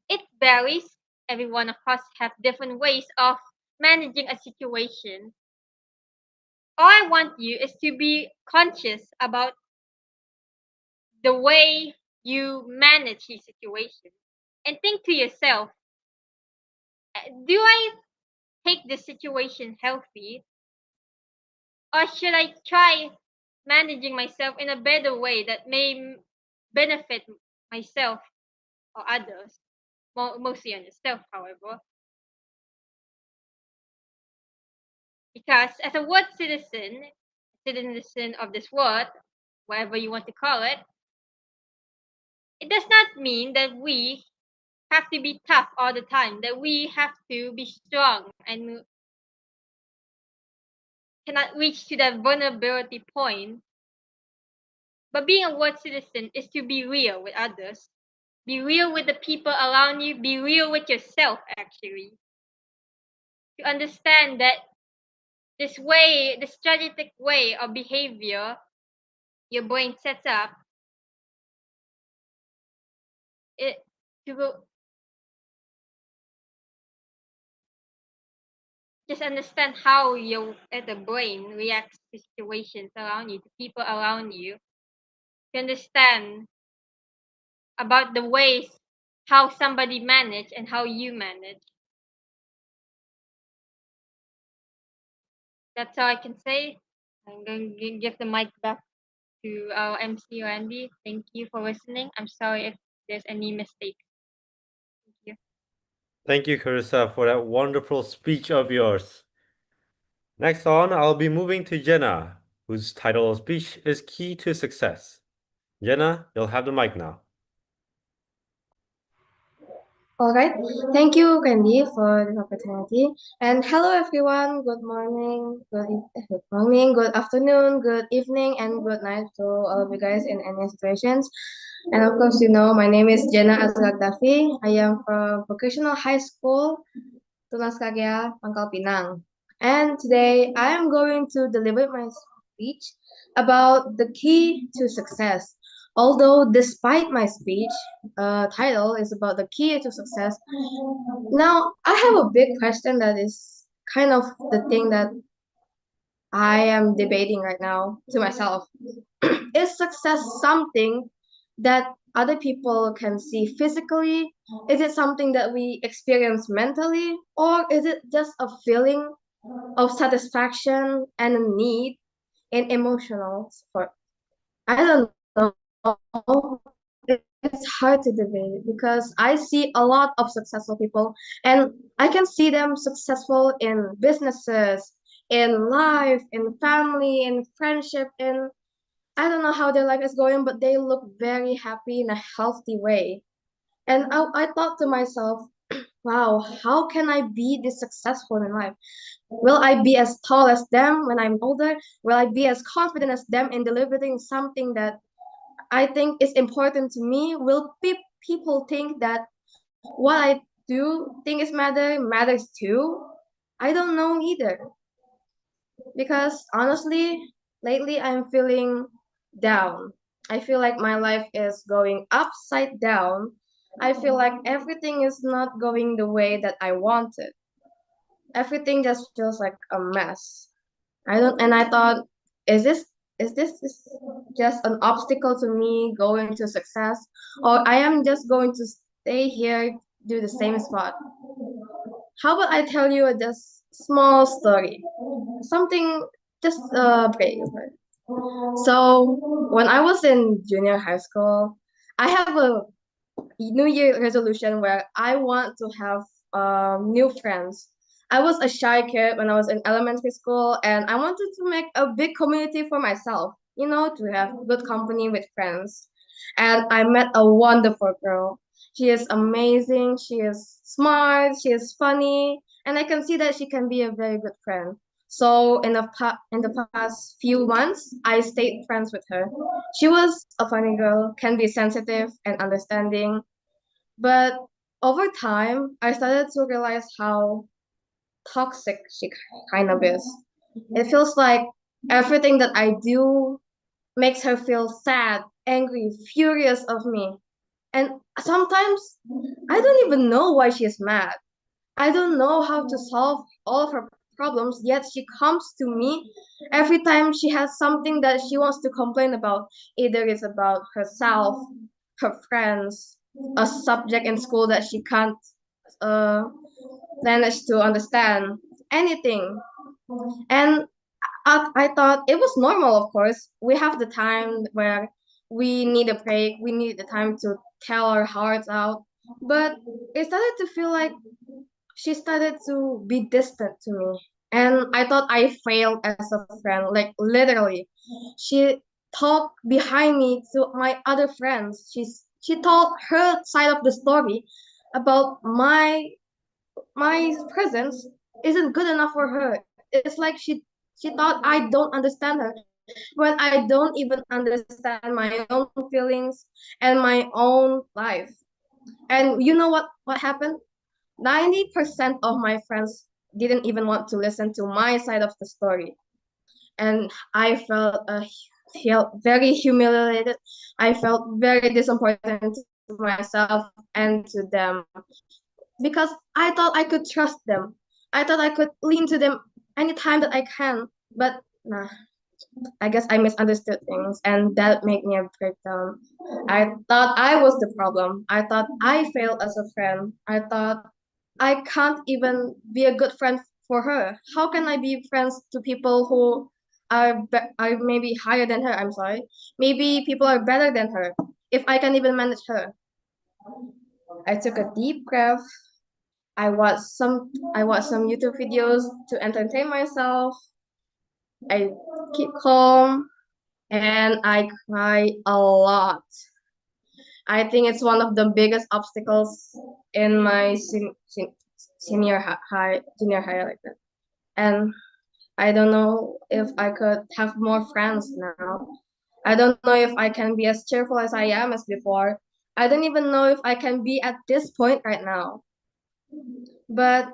It varies. Every one of us have different ways of managing a situation. All I want you is to be conscious about the way you manage the situation and think to yourself, do I take this situation healthy, or should I try managing myself in a better way that may benefit myself or others, mostly on yourself, however? Because as a world citizen of this world, whatever you want to call it, it does not mean that we have to be tough all the time, that we have to be strong and cannot reach to that vulnerability point. But being a world citizen is to be real with others, be real with the people around you, be real with yourself, actually. To understand that this strategic way of behavior your brain sets up, it to just understand how the brain reacts to situations around you, to people around you, to understand about the ways how somebody manage and how you manage. That's all I can say. I'm going to give the mic back to our MC Randy. Thank you for listening. I'm sorry if there's any mistake. Thank you. Thank you, Carissa, for that wonderful speech of yours. Next on, I'll be moving to Jenna, whose title of speech is Key to Success. Jenna, you'll have the mic now. All right. Thank you, Candy, for this opportunity. And hello, everyone. Good morning, good afternoon, good evening, and good night to all of you guys in any situations. And of course, my name is Jana Azragdafi. I am from Vocational High School, Tunas Karya, Pangkal Pinang. And today I am going to deliver my speech about the key to success. Although, despite my speech title is about the key to success, now I have a big question that is kind of the thing that I am debating right now to myself. Is success something that other people can see physically? Is it something that we experience mentally? Or is it just a feeling of satisfaction and a need in emotional support? I don't know. It's hard to debate because I see a lot of successful people and I can see them successful in businesses, in life, in family, in friendship, in I don't know how their life is going, but they look very happy in a healthy way. And I thought to myself, wow, how can I be this successful in life? Will I be as tall as them when I'm older? Will I be as confident as them in delivering something that I think is important to me? Will people think that what I do think is matters too? I don't know either. Because honestly, lately I'm feeling down. I feel like my life is going upside down. I feel like everything is not going the way that I wanted. Everything just feels like a mess. And I thought, is this just an obstacle to me going to success? Or I am just going to stay here, do the same spot? How about I tell you a just small story? Something just break. So when I was in junior high school, I have a New Year resolution where I want to have new friends. I was a shy kid when I was in elementary school, and I wanted to make a big community for myself, to have good company with friends. And I met a wonderful girl. She is amazing, she is smart, she is funny, and I can see that she can be a very good friend. So in the past few months, I stayed friends with her. She was a funny girl, can be sensitive and understanding, but over time, I started to realize how toxic she kind of is. It feels like everything that I do makes her feel sad, angry, furious of me. And sometimes I don't even know why she's mad. I don't know how to solve all of her problems, yet she comes to me every time she has something that she wants to complain about. Either it's about herself, her friends, a subject in school that she can't uh, manage to understand, anything. And I thought it was normal, of course. We have the time where we need a break, we need the time to tell our hearts out. But it started to feel like she started to be distant to me. And I thought I failed as a friend, like literally. She talked behind me to my other friends. She told her side of the story about my presence isn't good enough for her. It's like she thought I don't understand her when I don't even understand my own feelings and my own life. And you know what happened? 90% of my friends didn't even want to listen to my side of the story. And I felt very humiliated. I felt very disappointed to myself and to them because I thought I could trust them. I thought I could lean to them anytime that I can. But nah, I guess I misunderstood things and that made me a breakdown. I thought I was the problem. I thought I failed as a friend. I thought I can't even be a good friend for her. How can I be friends to people who are maybe higher than her? I'm sorry. Maybe people are better than her. If I can even manage her. I took a deep breath. I watched some YouTube videos to entertain myself. I keep calm and I cry a lot. I think it's one of the biggest obstacles in my junior high like that. And I don't know if I could have more friends now. I don't know if I can be as cheerful as I am as before. I don't even know if I can be at this point right now. But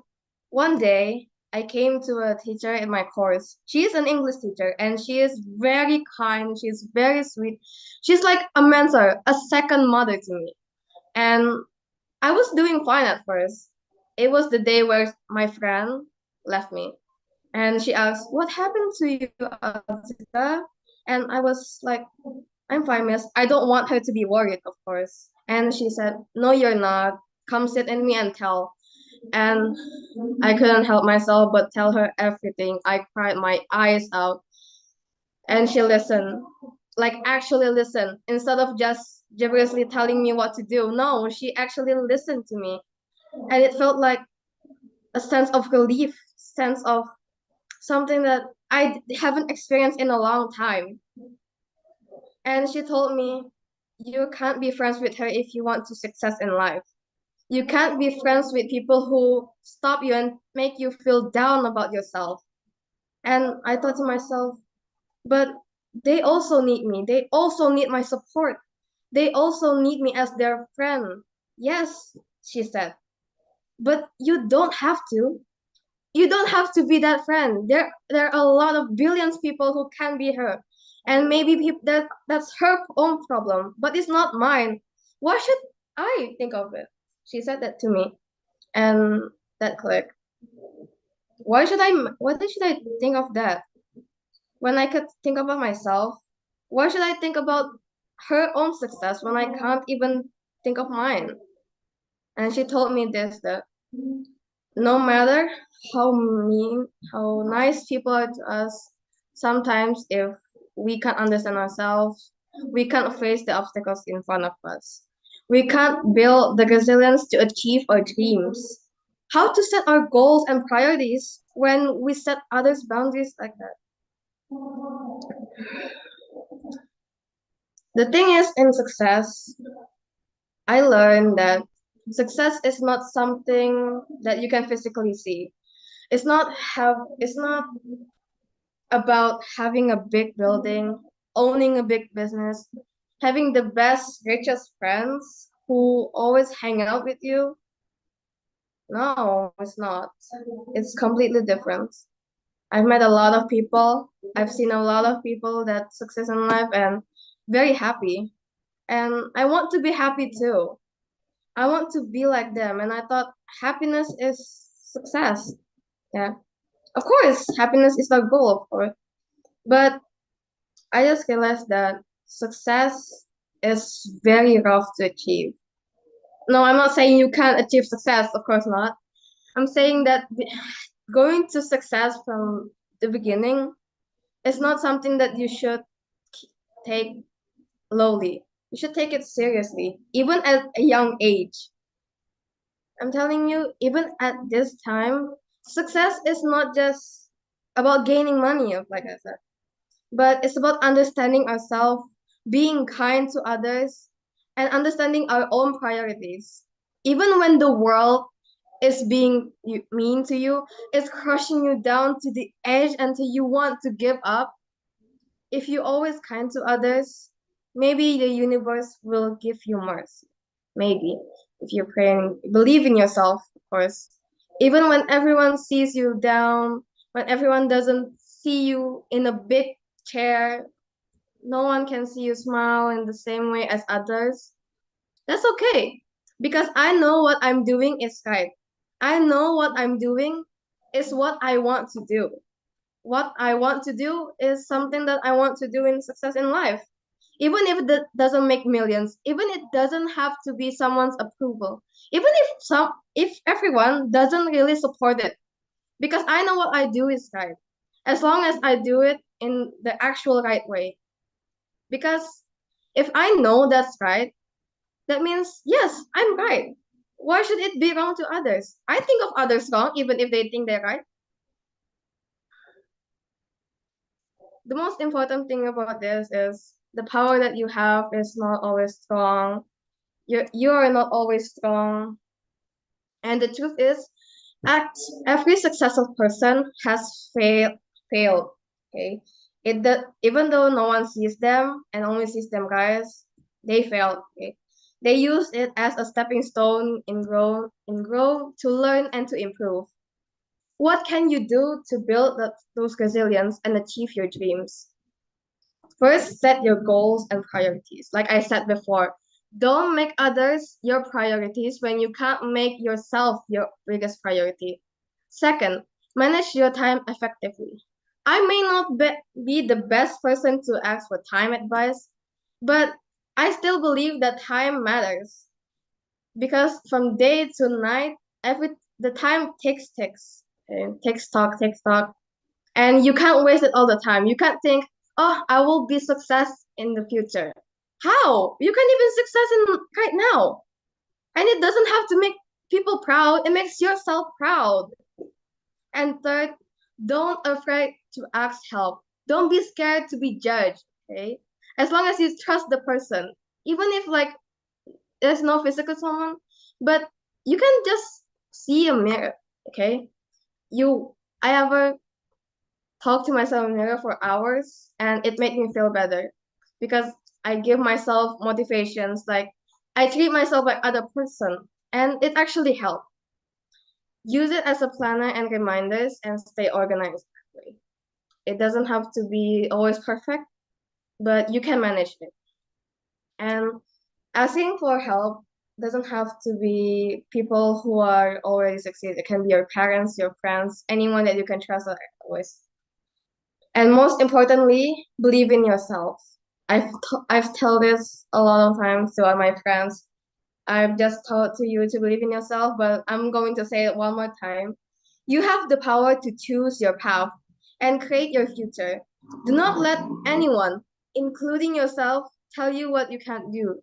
one day, I came to a teacher in my course. She is an English teacher and she is very kind. She's very sweet. She's like a mentor, a second mother to me. And I was doing fine at first. It was the day where my friend left me. And she asked, "What happened to you, Azita?" And I was like, "I'm fine, miss. I don't want her to be worried, of course." And she said, "No, you're not. Come sit in me and tell." And I couldn't help myself but tell her everything. I cried my eyes out. And she listened. Like actually listened. Instead of just gibberishly telling me what to do. No, she actually listened to me. And it felt like a sense of relief, sense of something that I haven't experienced in a long time. And she told me, you can't be friends with her if you want to success in life. You can't be friends with people who stop you and make you feel down about yourself. And I thought to myself, but they also need me. They also need my support. They also need me as their friend. Yes, she said. But you don't have to. You don't have to be that friend. There are a lot of billions people who can be her, and maybe that's her own problem, but it's not mine. Why should I think of it? She said that to me, and that clicked. Why should I? Why should I think of that when I could think about myself? Why should I think about her own success when I can't even think of mine? And she told me this that no matter how mean, how nice people are to us, sometimes if we can't understand ourselves, we can't face the obstacles in front of us. We can't build the resilience to achieve our dreams. How to set our goals and priorities when we set others' boundaries like that? The thing is, in success, I learned that success is not something that you can physically see. It's not about having a big building, owning a big business, having the best, richest friends who always hang out with you. No, it's not. It's completely different. I've met a lot of people. I've seen a lot of people that success in life and very happy. And I want to be happy too. I want to be like them. And I thought happiness is success. Yeah. Of course, happiness is the goal, of course. But I just realized that success is very rough to achieve. No, I'm not saying you can't achieve success, of course not. I'm saying that going to success from the beginning is not something that you should take lowly. You should take it seriously, even at a young age. I'm telling you, even at this time, success is not just about gaining money, like I said, but it's about understanding ourselves, being kind to others, and understanding our own priorities. Even when the world is being mean to you, it's crushing you down to the edge until you want to give up. If you're always kind to others, maybe the universe will give you mercy. Maybe. If you pray and believe in yourself, of course. Even when everyone sees you down, when everyone doesn't see you in a big chair, no one can see you smile in the same way as others. That's okay. Because I know what I'm doing is right. I know what I'm doing is what I want to do. What I want to do is something that I want to do in success in life. Even if it doesn't make millions, even it doesn't have to be someone's approval, even if everyone doesn't really support it, because I know what I do is right, as long as I do it in the actual right way. Because if I know that's right, that means yes, I'm right. Why should it be wrong to others? I think of others wrong even if they think they're right. The most important thing about this is the power that you have is not always strong. You are not always strong. And the truth is, every successful person has failed. Okay, even though no one sees them and only sees them, guys, they failed. Okay, they use it as a stepping stone in grow to learn and to improve. What can you do to build those resilience and achieve your dreams? First, set your goals and priorities. Like I said before, don't make others your priorities when you can't make yourself your biggest priority. Second, manage your time effectively. I may not be the best person to ask for time advice, but I still believe that time matters because from day to night, the time ticks, and ticks tock, and you can't waste it all the time. You can't think, oh, I will be success in the future. How? You can even success in right now. And it doesn't have to make people proud. It makes yourself proud. And third, don't afraid to ask help. Don't be scared to be judged. Okay? As long as you trust the person. Even if like there's no physical someone, but you can just see a mirror. Okay? I ever talk to myself in the mirror for hours and it made me feel better because I give myself motivations like I treat myself like other person and it actually helped. Use it as a planner and reminders and stay organized that way. It doesn't have to be always perfect, but you can manage it. And asking for help doesn't have to be people who are already succeed. It can be your parents, your friends, anyone that you can trust always. And most importantly, believe in yourself. I've told this a lot of times to all my friends. I've just told to you to believe in yourself, but I'm going to say it one more time. You have the power to choose your path and create your future. Do not let anyone, including yourself, tell you what you can't do.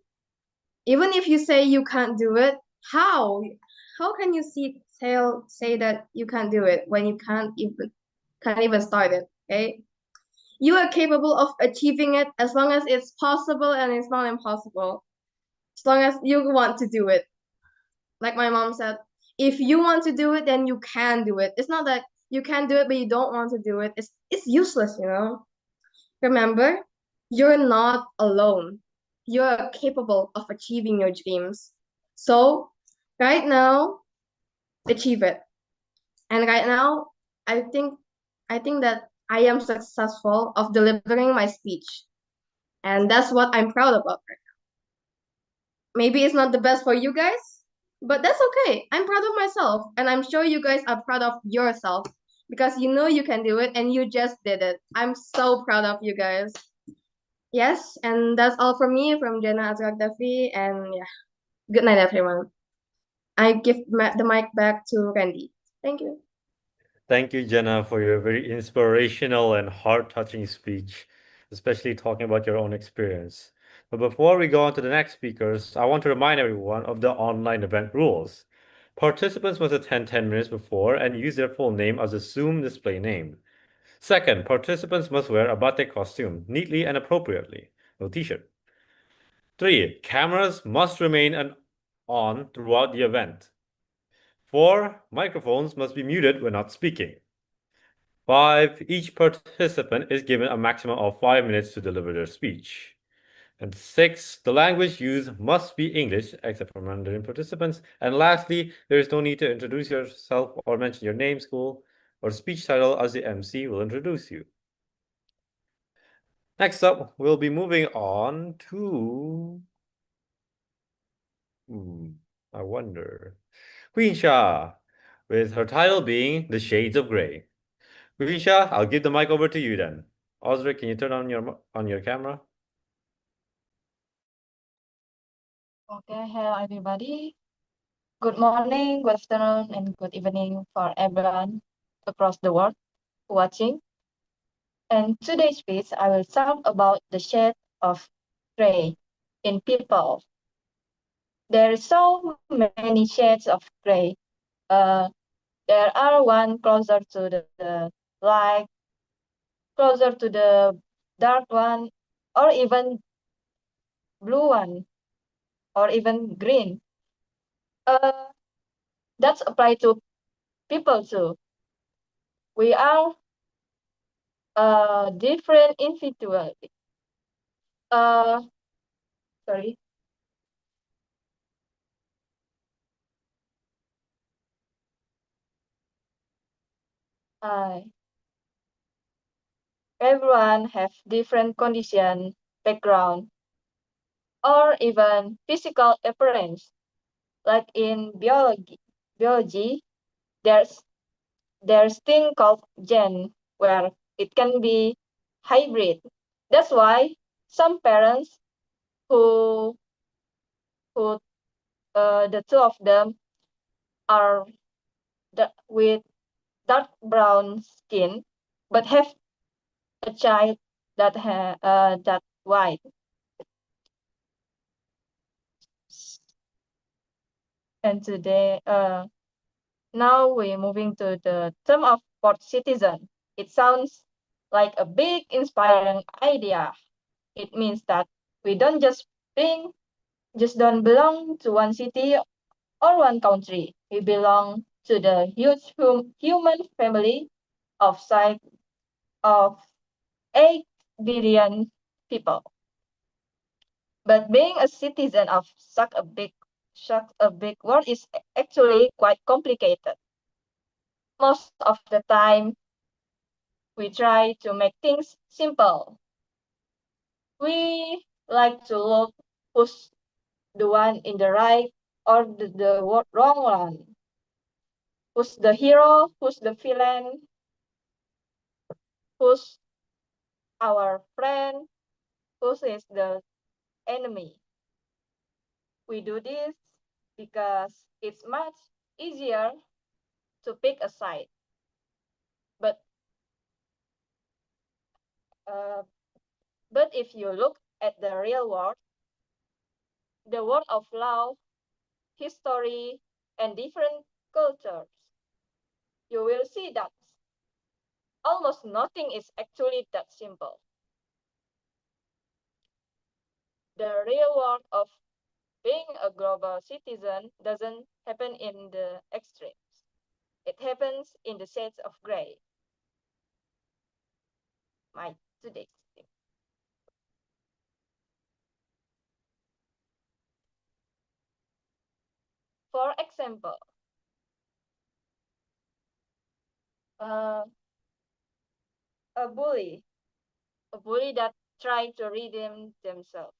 Even if you say you can't do it, how? How can you say that you can't do it when you can't even start it? Okay? You are capable of achieving it as long as it's possible and it's not impossible. As long as you want to do it. Like my mom said, if you want to do it, then you can do it. It's not that you can do it but you don't want to do it. It's useless, you know. Remember, you're not alone. You're capable of achieving your dreams. So, right now, achieve it. And right now, I think I think that I am successful of delivering my speech. And that's what I'm proud about. Maybe it's not the best for you guys, but that's okay. I'm proud of myself, and I'm sure you guys are proud of yourself because you know you can do it and you just did it. I'm so proud of you guys. Yes, and that's all from me, from Jenna Azrak Dafi, and yeah, good night, everyone. I give the mic back to Randy. Thank you. Thank you, Jenna, for your very inspirational and heart-touching speech, especially talking about your own experience. But before we go on to the next speakers, I want to remind everyone of the online event rules. Participants must attend 10 minutes before and use their full name as a Zoom display name. Second, participants must wear a batik costume neatly and appropriately. No t-shirt. 3, cameras must remain on throughout the event. 4, microphones must be muted when not speaking. 5, each participant is given a maximum of 5 minutes to deliver their speech. And 6, the language used must be English, except for Mandarin participants. And lastly, there is no need to introduce yourself or mention your name, school, or speech title, as the MC will introduce you. Next up, we'll be moving on to... I wonder... Queen Shah, with her title being The Shades of Grey. Risha, I'll give the mic over to you then. Osric, can you turn on your camera? Okay, hello everybody. Good morning, good afternoon, and good evening for everyone across the world watching. And today's piece, I will talk about the shade of gray in people. There are so many shades of gray. There are one closer to the light, closer to the dark one, or even blue one. or even green. That's applied to people too. We are different individually. Uh, sorry. Uh, Everyone have different condition, background, or even physical appearance. Like in biology, there's thing called gen where it can be hybrid. That's why some parents who who the two of them are with dark brown skin, but have a child that white. And today, now we're moving to the term of port citizen. It sounds like a big inspiring idea. It means that we don't just don't belong to one city or one country. We belong to the huge human family of of 8 billion people. But being a citizen of such a big world is actually quite complicated. Most of the time, we try to make things simple. We like to look who's the one in the right or the wrong one. Who's the hero? Who's the villain? Who's our friend? Who is the enemy? We do this because it's much easier to pick a side. But uh, but if you look at the real world, the world of law, history, and different cultures, you will see that almost nothing is actually that simple. The real world of being a global citizen doesn't happen in the extremes. It happens in the shades of gray. My today's theme. For example, uh, a bully, that tried to redeem themselves.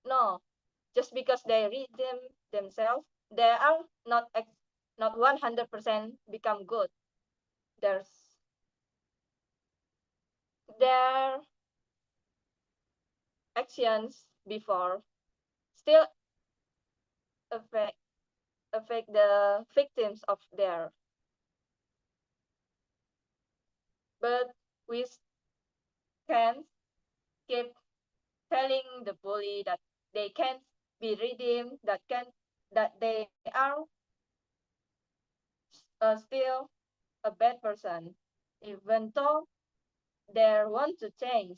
No, just because they redeem themselves, they are not 100% become good. There's their actions before still affect the victims of their, but we can keep telling the bully that they can't be redeemed, that they are still a bad person, even though they want to change.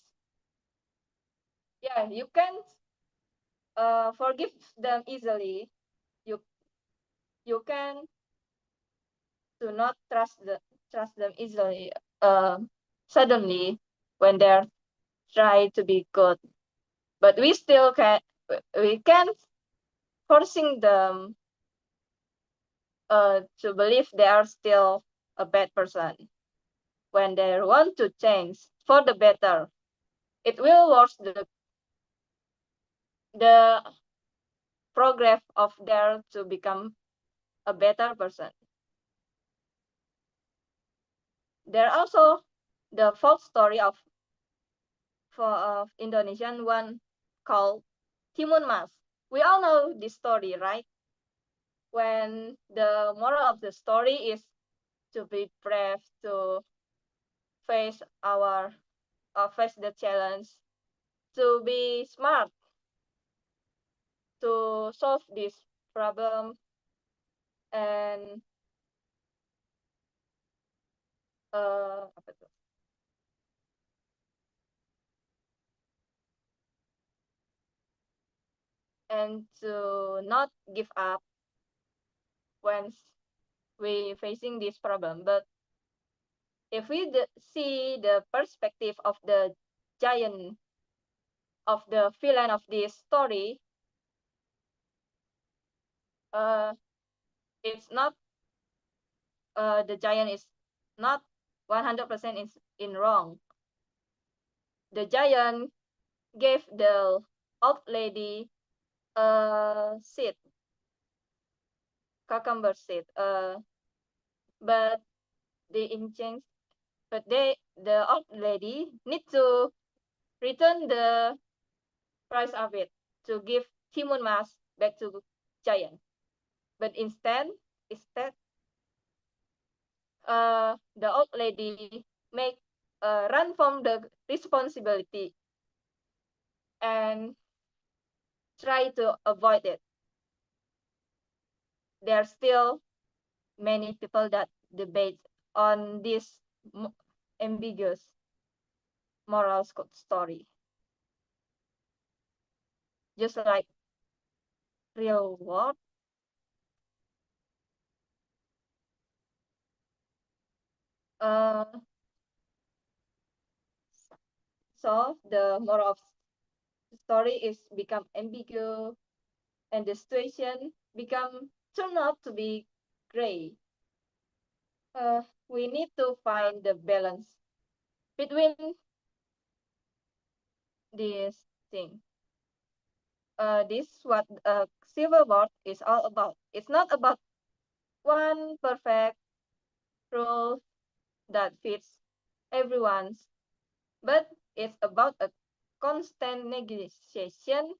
Yeah, you can't forgive them easily. You you can do not trust them easily. Suddenly, when they're try to be good, but we can't forcing them to believe they are still a bad person. When they want to change for the better, it will worse the progress of their to become a better person. There are also the folk story of Indonesian one called Timun Mas. We all know this story, right? When the moral of the story is to be brave, to face face the challenge, to be smart, to solve this problem, and apa tuh? and to not give up when we facing this problem. But if we see the perspective of the giant, of the villain of this story, it's not the giant is not 100% in wrong. The giant gave the old lady a seed, cucumber seed. But the ancients, the old lady need to return the price of it to give Timun Mas back to giant. But instead, the old lady make run from the responsibility and try to avoid it. There are still many people that debate on this ambiguous moral story. Just like real world, so the moral of the story is become ambiguous and the situation turn out to be gray. We need to find the balance between these things. This is what civil war is all about. It's not about one perfect rule that fits everyone's, but it's about a constant negotiation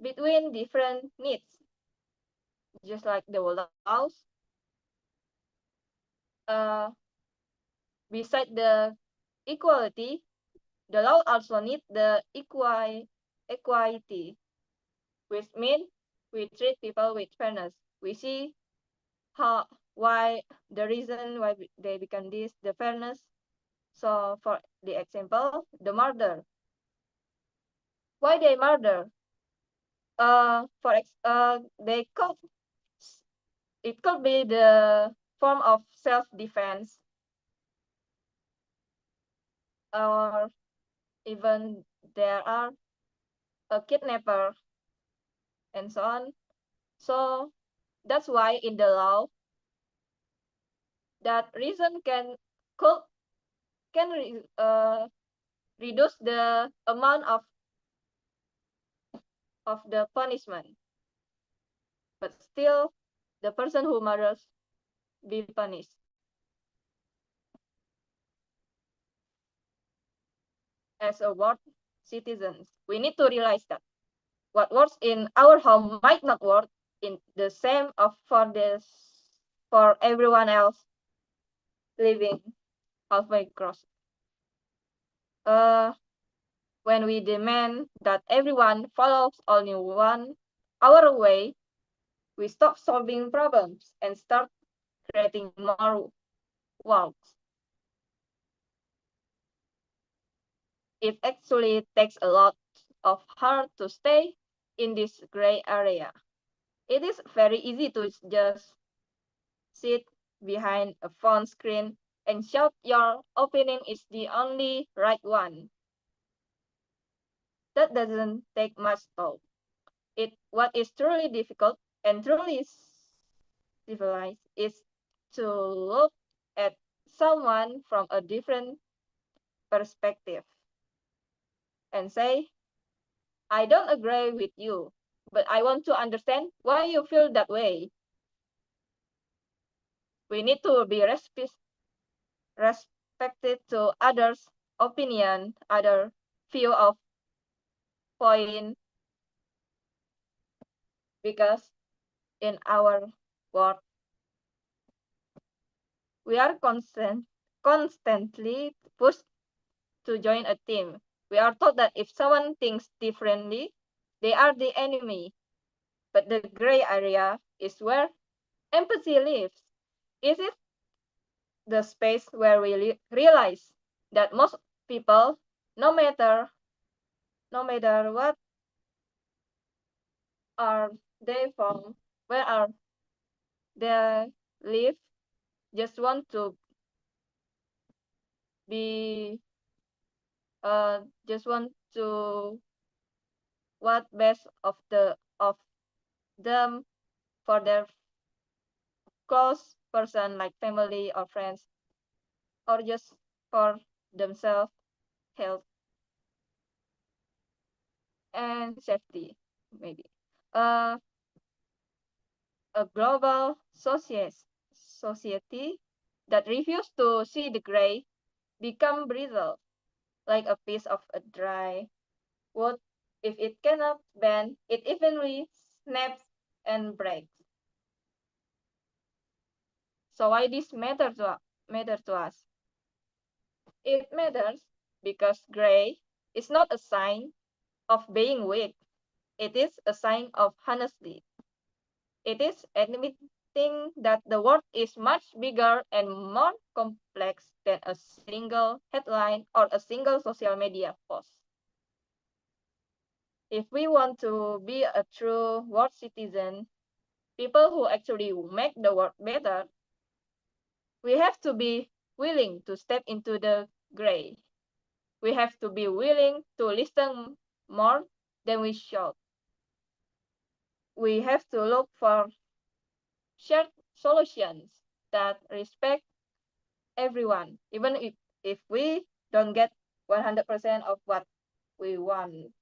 between different needs. Just like the laws, beside the equality, the law also need the equality, which means we treat people with fairness. We see why the reason why they become this, the fairness. So for the example, the murder. Why they murder? They could, it could be the form of self-defense, or even there are a kidnapper and so on. So that's why in the law, that reason can reduce the amount of the punishment, but still the person who murders be punished. As a world citizens, we need to realize that what works in our home might not work in the same for everyone else living halfway across. When we demand that everyone follows only our way, we stop solving problems and start creating more worlds. It actually takes a lot of heart to stay in this gray area. It is very easy to just sit behind a phone screen and shout your opinion is the only right one. That doesn't take much thought. What is truly difficult and truly civilized is to look at someone from a different perspective and say, I don't agree with you, but I want to understand why you feel that way. We need to be respected to others' opinion, other view of point, because in our world, we are constantly pushed to join a team. We are told that if someone thinks differently, they are the enemy. But the gray area is where empathy lives. Is it the space where we realize that most people, no matter what are they from? Where are they live? Just want to be just want to what best of them for their close person like family or friends, or just for themselves health and safety maybe. uh, a global society that refuse to see the gray become brittle like a piece of a dry wood. If it cannot bend, it eventually snaps and breaks. So why this matter to us? It matters because gray is not a sign of being weak. It is a sign of honesty. It is admitting that the world is much bigger and more complex than a single headline or a single social media post. If we want to be a true world citizen, people who actually make the world better, we have to be willing to step into the gray. We have to be willing to listen more than we should. We have to look for shared solutions that respect everyone, even if we don't get 100% of what we want.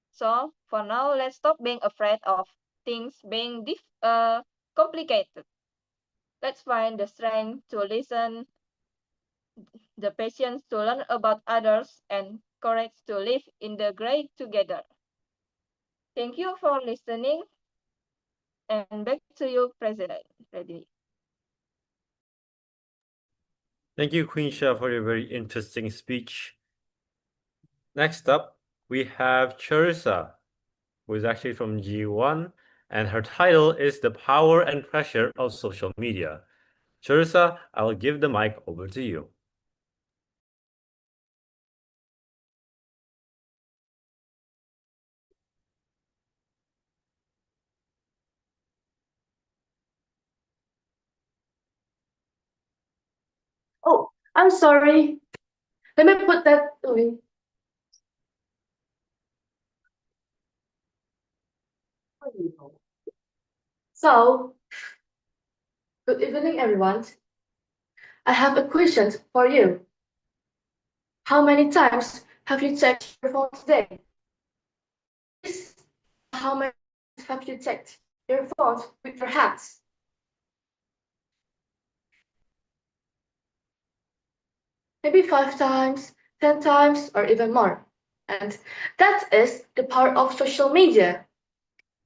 So for now, let's stop being afraid of things being complicated. Let's find the strength to listen, the patience to learn about others, and courage to live in the gray together. Thank you for listening, and back to you, President. Ready. Thank you, Queen Shah, for your very interesting speech. Next up, we have Charissa, who is actually from G1, and her title is The Power and Pressure of Social Media. Charissa, I will give the mic over to you. Oh, I'm sorry. Let me put that away. So, good evening, everyone. I have a question for you. How many times have you checked your phone today? Please, how many times have you checked your phone with your hands? Maybe 5 times, 10 times, or even more. And that is the power of social media.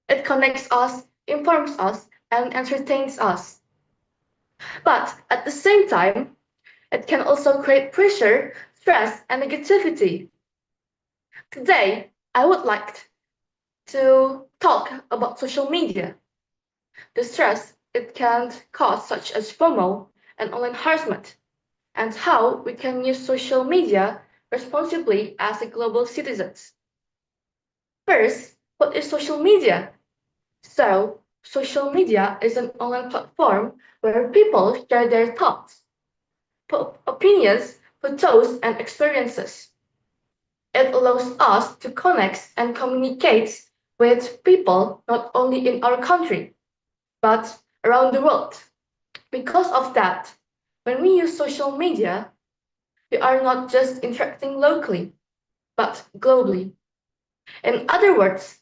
It connects us, informs us, and entertains us. But at the same time, it can also create pressure, stress, and negativity. Today, I would like to talk about social media, the stress it can cause, such as FOMO and online harassment, and how we can use social media responsibly as a global citizens. First, what is social media? So, social media is an online platform where people share their thoughts, opinions, photos, and experiences. It allows us to connect and communicate with people not only in our country, but around the world. Because of that, when we use social media, we are not just interacting locally, but globally. In other words,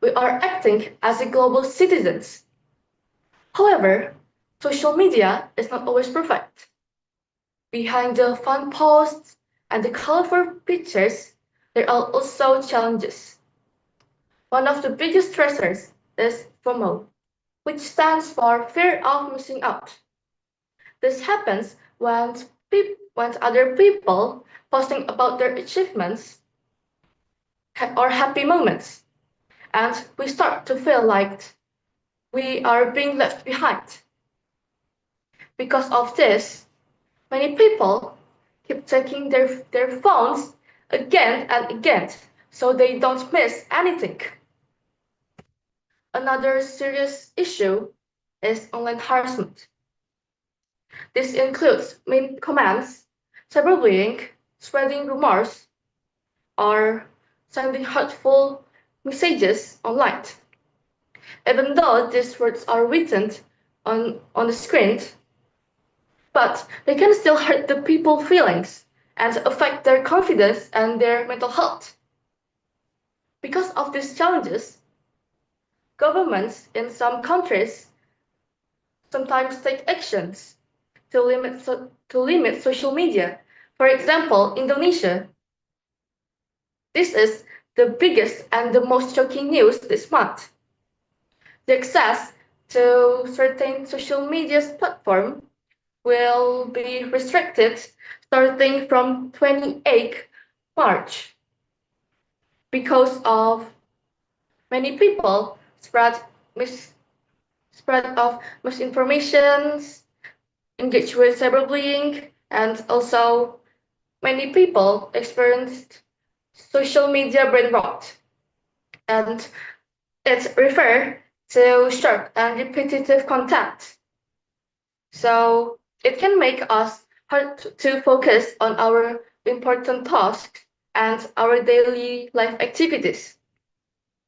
we are acting as a global citizens. However, social media is not always perfect. Behind the fun posts and the colorful pictures, there are also challenges. One of the biggest stressors is FOMO, which stands for fear of missing out. This happens when other people posting about their achievements or happy moments, and we start to feel like we are being left behind. Because of this, many people keep checking their phones again and again so they don't miss anything. Another serious issue is online harassment. This includes mean comments, cyberbullying, spreading rumors, or sending hurtful messages online. Even though these words are written on the screen, but they can still hurt the people's feelings and affect their confidence and their mental health. Because of these challenges, governments in some countries sometimes take actions to limit social media. For example, Indonesia. This is the biggest and the most shocking news this month. The access to certain social media platforms will be restricted starting from 28 March because of many people spread of misinformations, engage with cyberbullying, and also many people experienced social media brain rot, and it refers to short and repetitive content. So it can make us hard to focus on our important tasks and our daily life activities.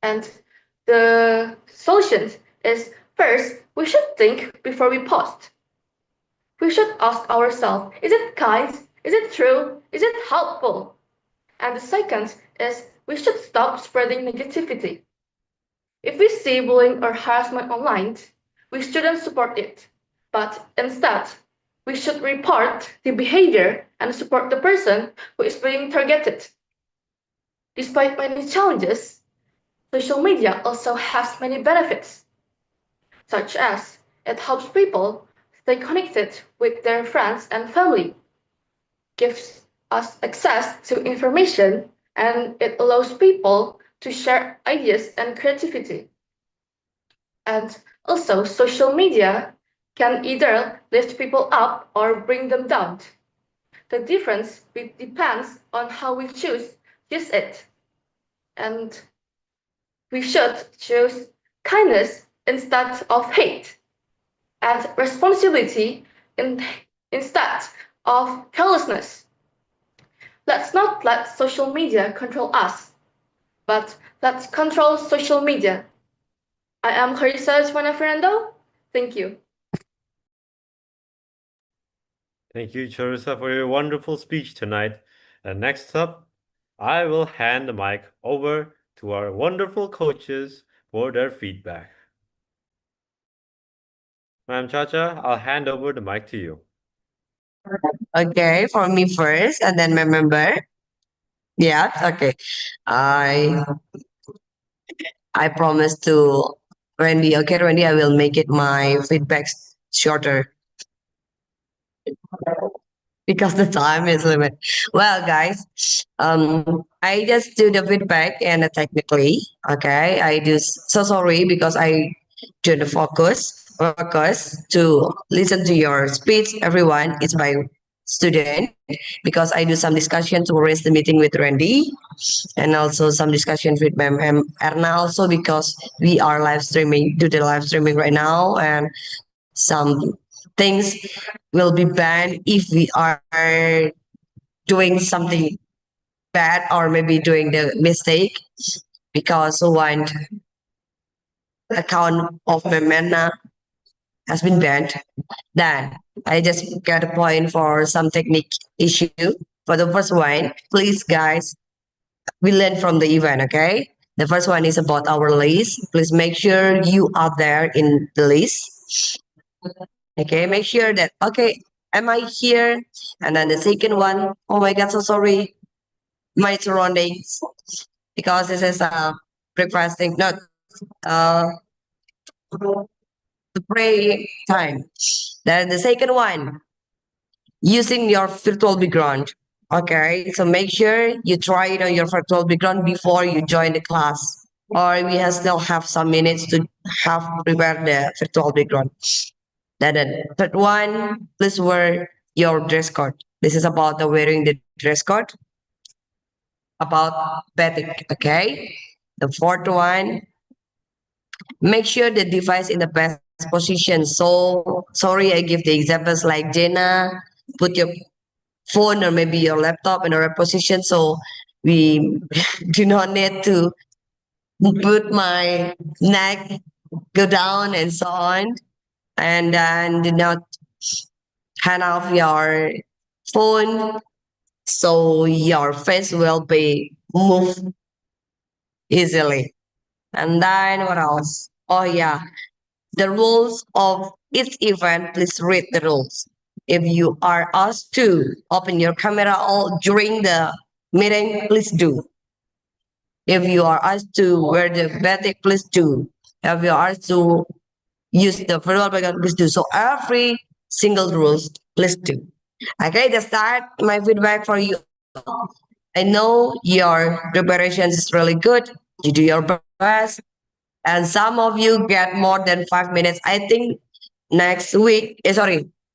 And the solution is first, we should think before we post. We should ask ourselves, is it kind? Is it true? Is it helpful? And the second is we should stop spreading negativity. If we see bullying or harassment online, we shouldn't support it, but instead, we should report the behavior and support the person who is being targeted. Despite many challenges, social media also has many benefits, such as it helps people stay connected with their friends and family, gives us access to information, and it allows people to share ideas and creativity. And also, social media can either lift people up or bring them down. The difference depends on how we use it. And we should choose kindness instead of hate, and responsibility instead of carelessness. Let's not let social media control us, but let's control social media. I am Carissa Juana Fernando. Thank you. Thank you, Charissa, for your wonderful speech tonight. And next up, I will hand the mic over to our wonderful coaches for their feedback. Ma'am Chacha, I'll hand over the mic to you. Okay, for me first, and then my member. Yeah, okay. I I promise to Randy. Okay, Randy, I will make it my feedbacks shorter because the time is limit. Well, guys, I just do the feedback and technically, okay, I do so sorry because I do the focus to listen to your speech. Everyone, it's my student because I do some discussion to raise the meeting with Randy and also some discussion with Ma'am Erna also because we are live streaming, do the live streaming right now, and some things will be banned if we are doing something bad or maybe doing the mistake because one account of Ma'am Erna has been banned. Then I just got a point for some technique issue. For the first one, please guys, we learn from the event, okay? The first one is about our list. Please make sure you are there in the list. Okay, make sure that okay, am I here? And then the second one, oh my god, so sorry, my surroundings because this is breakfasting, not uh the pray time. Then the second one, using your virtual background. Okay, so make sure you try it on your virtual background before you join the class. Or we still have some minutes to have prepare the virtual background. Then the third one, please wear your dress code. This is about the wearing the dress code. about batik. Okay. The fourth one, make sure the device in the best position. So sorry, I give the examples like Jenna, put your phone or maybe your laptop in the right position. So we do not need to put my neck go down and so on. And then do not hand off your phone so your face will be moved easily. And then what else? Oh yeah, the rules of each event. Please read the rules. If you are asked to open your camera all during the meeting, please do. If you are asked to wear the batik, please do. If you are asked to use the virtual background, please do. So every single rules, please do. Okay, the start my feedback for you all. I know your preparation is really good. You do your best, and some of you get more than 5 minutes. I think next week,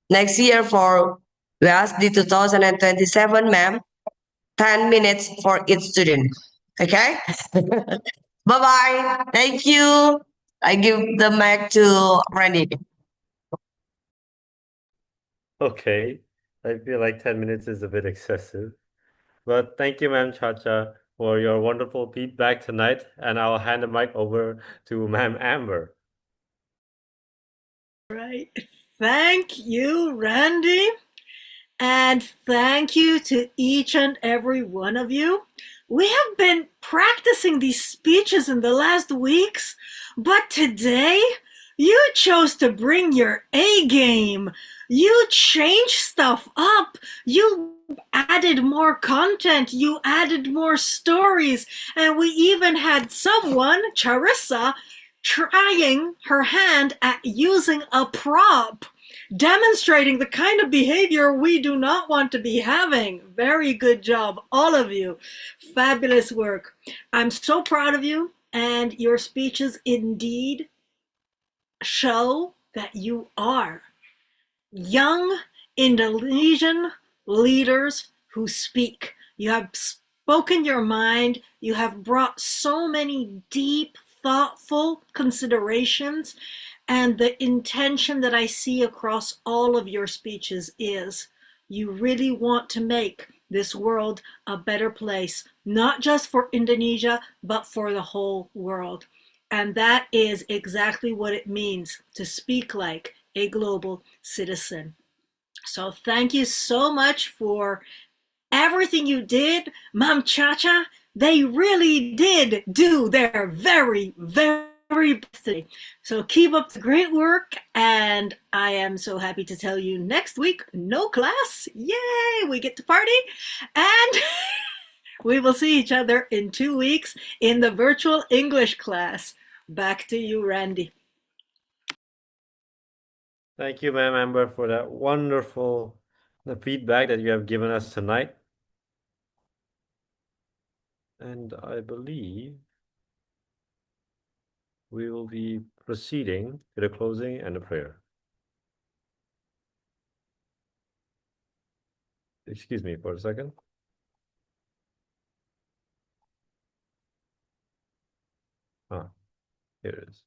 next year for YILS 2027, ma'am, 10 minutes for each student. Okay? Bye bye. Thank you. I give the mic to Randy. Okay, I feel like 10 minutes is a bit excessive. But thank you, Ma'am Chacha, for your wonderful feedback tonight. And I'll hand the mic over to Ma'am Amber. Right. Thank you, Randy. And thank you to each and every one of you. We have been practicing these speeches in the last weeks, but today you chose to bring your A game. You changed stuff up. You added more content. You added more stories. And we even had someone, Charissa, trying her hand at using a prop, demonstrating the kind of behavior we do not want to be having. Very good job, all of you. Fabulous work. I'm so proud of you, and your speeches indeed show that you are young Indonesian leaders who speak. You have spoken your mind. You have brought so many deep, thoughtful considerations. And the intention that I see across all of your speeches is you really want to make this world a better place, not just for Indonesia, but for the whole world. And that is exactly what it means to speak like a global citizen. So thank you so much for everything you did, Mom Chacha. They really did do their very, very best today. So keep up the great work, and I am so happy to tell you next week, no class. Yay, we get to party, and we will see each other in 2 weeks in the virtual English class. Back to you, Randy. Thank you, Ma'am Amber, for that wonderful feedback that you have given us tonight. And I believe we will be proceeding to the closing and the prayer. Excuse me for a second. Ah, here it is.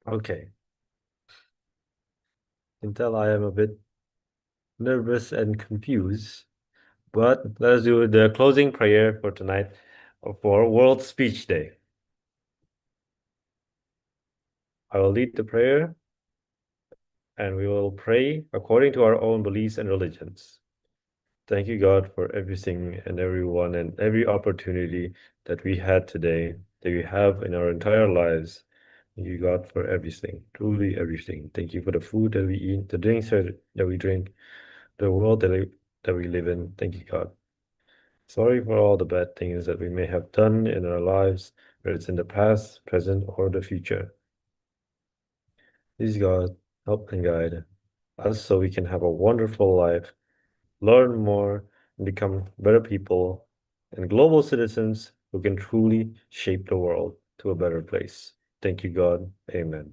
Okay. You can tell I am a bit nervous and confused, but let's do the closing prayer for tonight for World Speech Day. I will lead the prayer, and we will pray according to our own beliefs and religions. Thank you, God, for everything and everyone and every opportunity that we had today, that we have in our entire lives. Thank you, God, for everything, truly everything. Thank you for the food that we eat, the drinks that we drink, the world that we live in. Thank you, God. Sorry for all the bad things that we may have done in our lives, whether it's in the past, present, or the future. Please, God, help and guide us so we can have a wonderful life, learn more, and become better people and global citizens who can truly shape the world to a better place. Thank you, God. Amen.